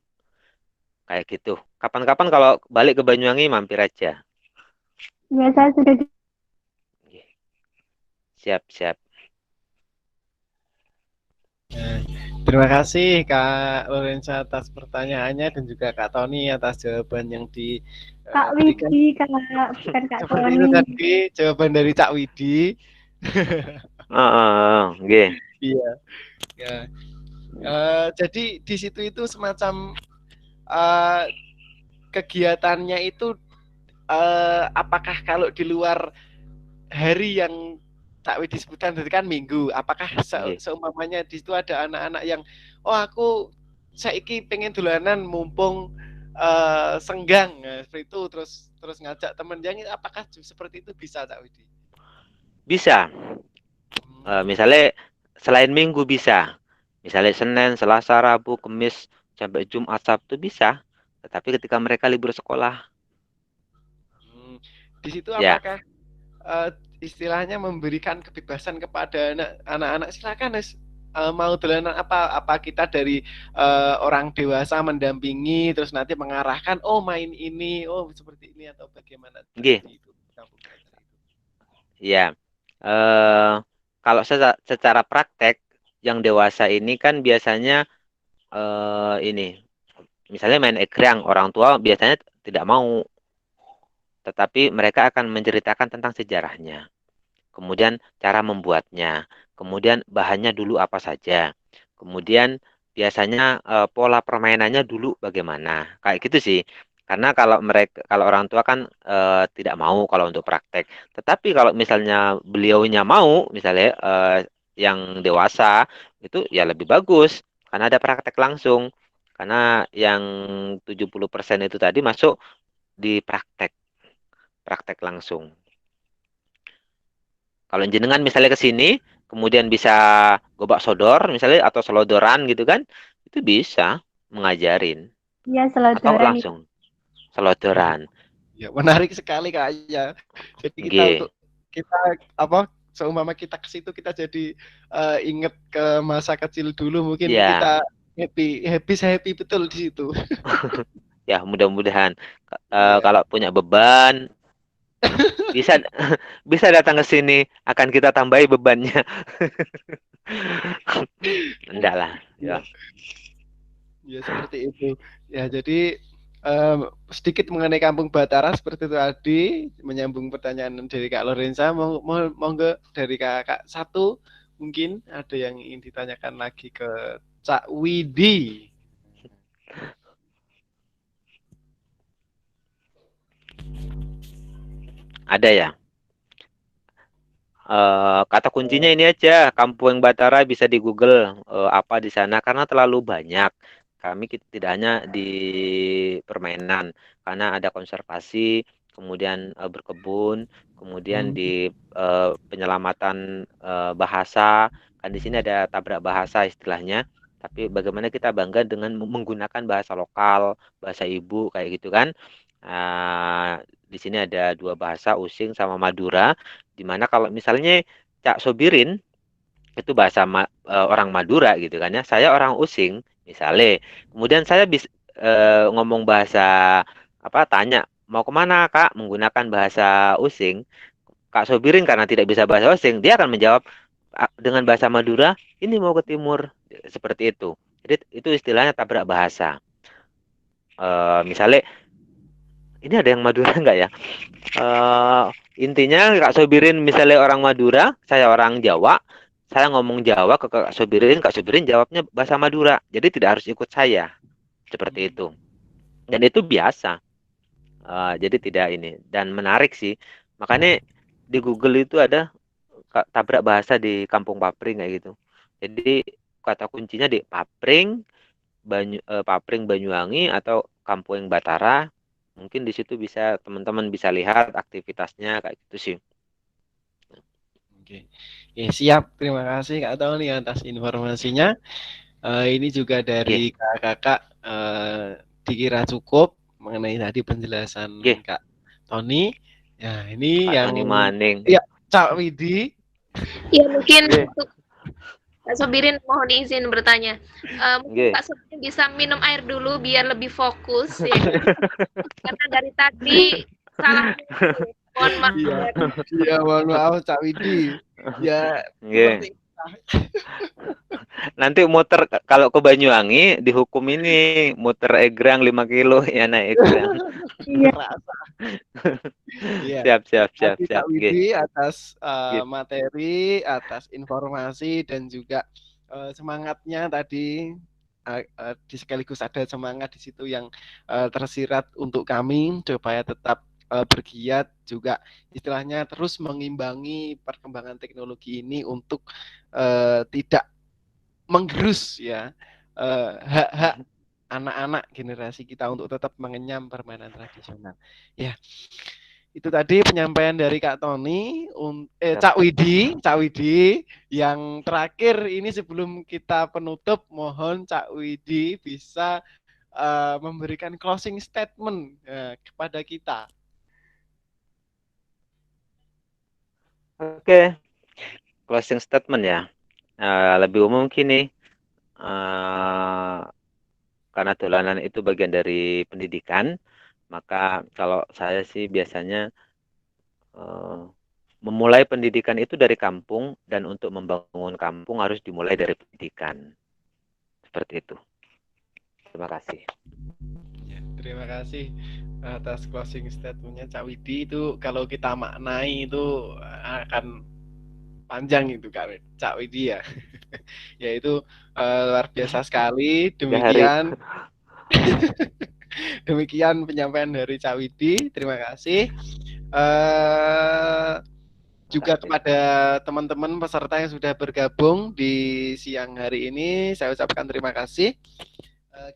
Kayak gitu. Kapan-kapan kalau balik ke Banyuwangi mampir aja. Ya, saya sudah Siap-siap. Terima kasih Kak Lorenza atas pertanyaannya dan juga Kak Tony atas jawaban yang Kak diberikan. Widi, Kak, bukan Kak Seperti itu Tony. tadi jawaban dari Cak Widi. Nggih. Iya. Ya. Jadi di situ itu semacam kegiatannya itu apakah kalau di luar hari yang Cak Widi sebutkan tadi kan minggu, apakah seumpamanya di situ ada anak-anak yang aku saiki pengen dolanan mumpung senggang, nah, seperti itu terus ngajak temen yang apakah seperti itu bisa Cak Widi? Bisa. Misalnya selain minggu bisa. Misalnya Senin, Selasa, Rabu, Kamis sampai Jumat, Sabtu bisa. Tetapi ketika mereka libur sekolah. Di situ ya. Apakah istilahnya memberikan kebebasan kepada anak-anak silakan mau dolanan apa kita dari orang dewasa mendampingi terus nanti mengarahkan main ini seperti ini atau bagaimana? Nggih. Ya. Kalau secara praktek yang dewasa ini kan biasanya ini misalnya main egrang, orang tua biasanya tidak mau, tetapi mereka akan menceritakan tentang sejarahnya, kemudian cara membuatnya, kemudian bahannya dulu apa saja, kemudian biasanya pola permainannya dulu bagaimana, kayak gitu sih. Karena kalau orang tua kan tidak mau kalau untuk praktek, tetapi kalau misalnya beliaunya mau, misalnya yang dewasa itu ya lebih bagus karena ada praktek langsung. Karena yang 70% itu tadi masuk di praktek langsung. Kalau jenengan misalnya ke sini, kemudian bisa gobak sodor misalnya atau selodoran gitu kan, itu bisa mengajarin. Iya, Atau selodoran. langsung selodoran. Ya, menarik sekali kayaknya. Jadi kita seumpama kita ke situ kita jadi inget ke masa kecil dulu mungkin kita happy betul di situ. Ya, mudah-mudahan kalau punya beban bisa datang ke sini, akan kita tambahi bebannya. Enggak lah, ya. Ya seperti itu. Ya, jadi sedikit mengenai Kampung Batara seperti itu tadi, menyambung pertanyaan dari Kak Lorenza, monggo dari Kakak satu mungkin ada yang ingin ditanyakan lagi ke Cak Widi. Ada ya. Kata kuncinya ini aja, Kampung Batara bisa di Google apa di sana karena terlalu banyak. Kami tidak hanya di permainan, karena ada konservasi, kemudian berkebun, kemudian di penyelamatan bahasa. Kan di sini ada tabrak bahasa istilahnya. Tapi bagaimana kita bangga dengan menggunakan bahasa lokal, bahasa ibu kayak gitu kan. Di sini ada 2 bahasa, Using sama Madura. Dimana kalau misalnya Cak Sobirin itu bahasa orang Madura gitu kan ya, saya orang Using misalnya, kemudian saya bisa ngomong bahasa tanya mau kemana Kak menggunakan bahasa Using, Kak Sobirin karena tidak bisa bahasa Using dia akan menjawab dengan bahasa Madura, ini mau ke timur, seperti itu. Jadi itu istilahnya tabrak bahasa. Misalnya ini ada yang Madura nggak ya? Intinya Kak Sobirin misalnya orang Madura, saya orang Jawa, saya ngomong Jawa ke Kak Sobirin jawabnya bahasa Madura. Jadi tidak harus ikut saya. Seperti itu. Dan itu biasa. Jadi tidak ini. Dan menarik sih. Makanya di Google itu ada tabrak bahasa di Kampung Papring kayak gitu. Jadi kata kuncinya di Papring, Papring Banyuwangi atau Kampung Batara. Mungkin di situ bisa teman-teman bisa lihat aktivitasnya kayak gitu sih. Oke. Oke, siap. Terima kasih Kak Tony atas informasinya. Ini juga dari kakak-kakak dikira cukup mengenai tadi penjelasan Kak Tony. Ya, ini Kak yang Tony Maning. Ya, Cak Widi. Ya, mungkin untuk Kak Sobirin mohon izin bertanya. Mungkin Kak Sobirin bisa minum air dulu biar lebih fokus ya. Karena dari tadi salah. Mohon maaf. Iya, mohon maaf Cak Widi. Ya, seperti nanti muter kalau ke Banyuwangi dihukum ini muter egrang 5 kilo ya naik egrang. Iya. Siap. Kak Widi atas materi, atas informasi dan juga semangatnya tadi. Sekaligus ada semangat di situ yang tersirat untuk kami supaya tetap bergiat juga istilahnya terus mengimbangi perkembangan teknologi ini untuk tidak menggerus ya hak-hak anak-anak generasi kita untuk tetap mengenyam permainan tradisional. Ya, itu tadi penyampaian dari Kak Tony, Cak Widi. Yang terakhir ini sebelum kita penutup, mohon Cak Widi bisa memberikan closing statement kepada kita. Oke, closing statement ya. Lebih umum gini, karena dolanan itu bagian dari pendidikan, maka kalau saya sih biasanya memulai pendidikan itu dari kampung, dan untuk membangun kampung harus dimulai dari pendidikan. Seperti itu. Terima kasih. Ya, terima kasih atas closing statementnya Cak Widi. Itu kalau kita maknai itu akan panjang itu Cak Widi ya. Ya itu luar biasa sekali. Demikian demikian penyampaian dari Cak Widi. Terima kasih. Juga kepada teman-teman peserta yang sudah bergabung di siang hari ini, saya ucapkan terima kasih.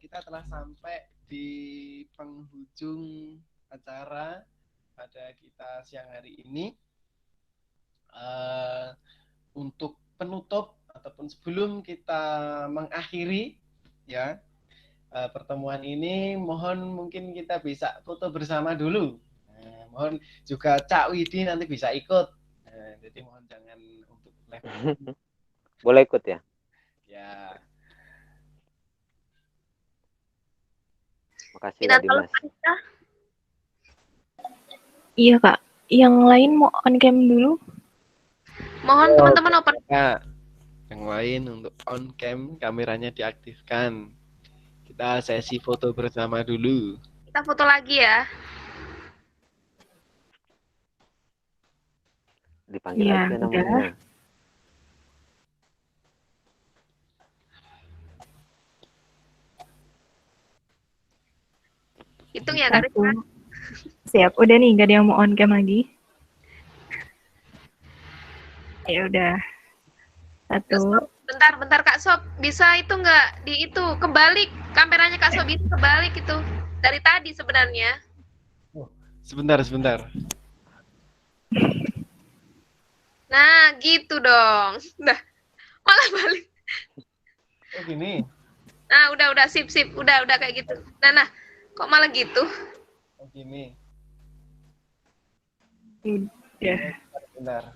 Kita telah sampai di penghujung acara pada kita siang hari ini. Untuk penutup ataupun sebelum kita mengakhiri ya pertemuan ini, mohon mungkin kita bisa foto bersama dulu. Mohon juga Cak Widi nanti bisa ikut. Jadi mohon jangan untuk live. Boleh ikut ya? Ya. Makasih Kak Dimas. Iya Kak. Yang lain mau on cam dulu? Mohon teman-teman open. Ya. Yang lain untuk on cam kameranya diaktifkan. Kita sesi foto bersama dulu. Kita foto lagi ya. Dipanggil ya, aja namanya. Hitung ya Kak. Siap, udah nih, nggak ada yang mau on cam lagi. Ya udah. 1. Bentar Kak Sob, bisa itu nggak di itu kebalik kameranya Kak Sob itu kebalik itu dari tadi sebenarnya. Sebentar. Nah, gitu dong. Nah, malah balik. Oh gini. Nah, udah sip. Udah kayak gitu. Nah, kok malah gitu? Oh gini. Ya. Bentar.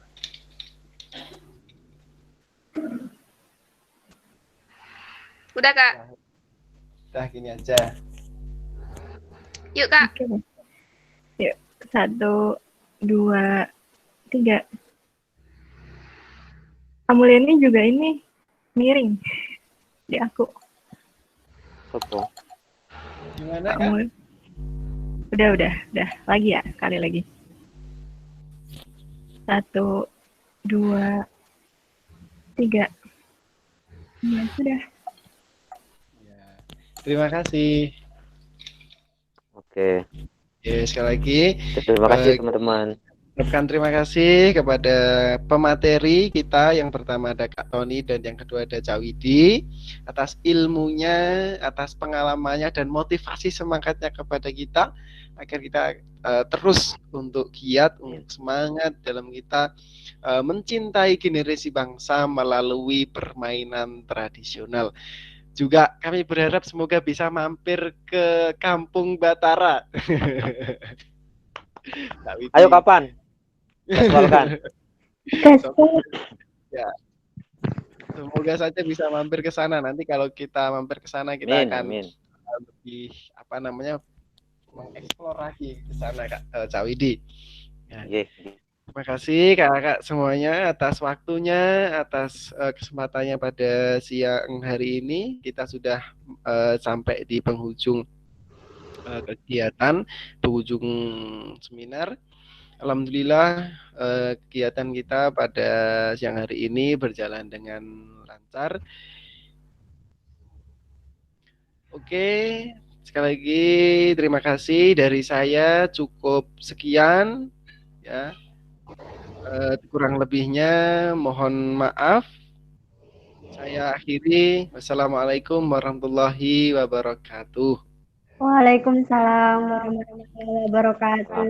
Udah Kak. Udah gini aja. Yuk Kak. Oke. Yuk, 1, 2, 3. Amuliani juga ini miring di aku. Sopo. Gimana Kak? Udah. Lagi ya, kali lagi. 1, 2, 3. Ya, sudah. Ya. Terima kasih. Oke. Ya, sekali lagi Terima kasih teman-teman. ucapkan terima kasih kepada pemateri kita. Yang pertama ada Kak Tony dan yang kedua ada Cak Widi atas ilmunya, atas pengalamannya dan motivasi semangatnya kepada kita agar kita terus untuk giat, untuk semangat dalam kita mencintai generasi bangsa melalui permainan tradisional. Juga kami berharap semoga bisa mampir ke Kampung Batara. Ayo kapan? Jadwalkan. Ya. Semoga saja bisa mampir ke sana. Nanti kalau kita mampir ke sana kita akan lebih mengeksplor lagi ke sana Cak Widi. Ya. Terima kasih kakak semuanya atas waktunya, atas kesempatannya pada siang hari ini. Kita sudah sampai di penghujung kegiatan, penghujung seminar. Alhamdulillah kegiatan kita pada siang hari ini berjalan dengan lancar. Oke, sekali lagi terima kasih dari saya, cukup sekian ya. Kurang lebihnya mohon maaf. Saya akhiri. Wassalamualaikum warahmatullahi wabarakatuh. Waalaikumsalam warahmatullahi wabarakatuh.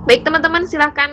Baik teman-teman, silahkan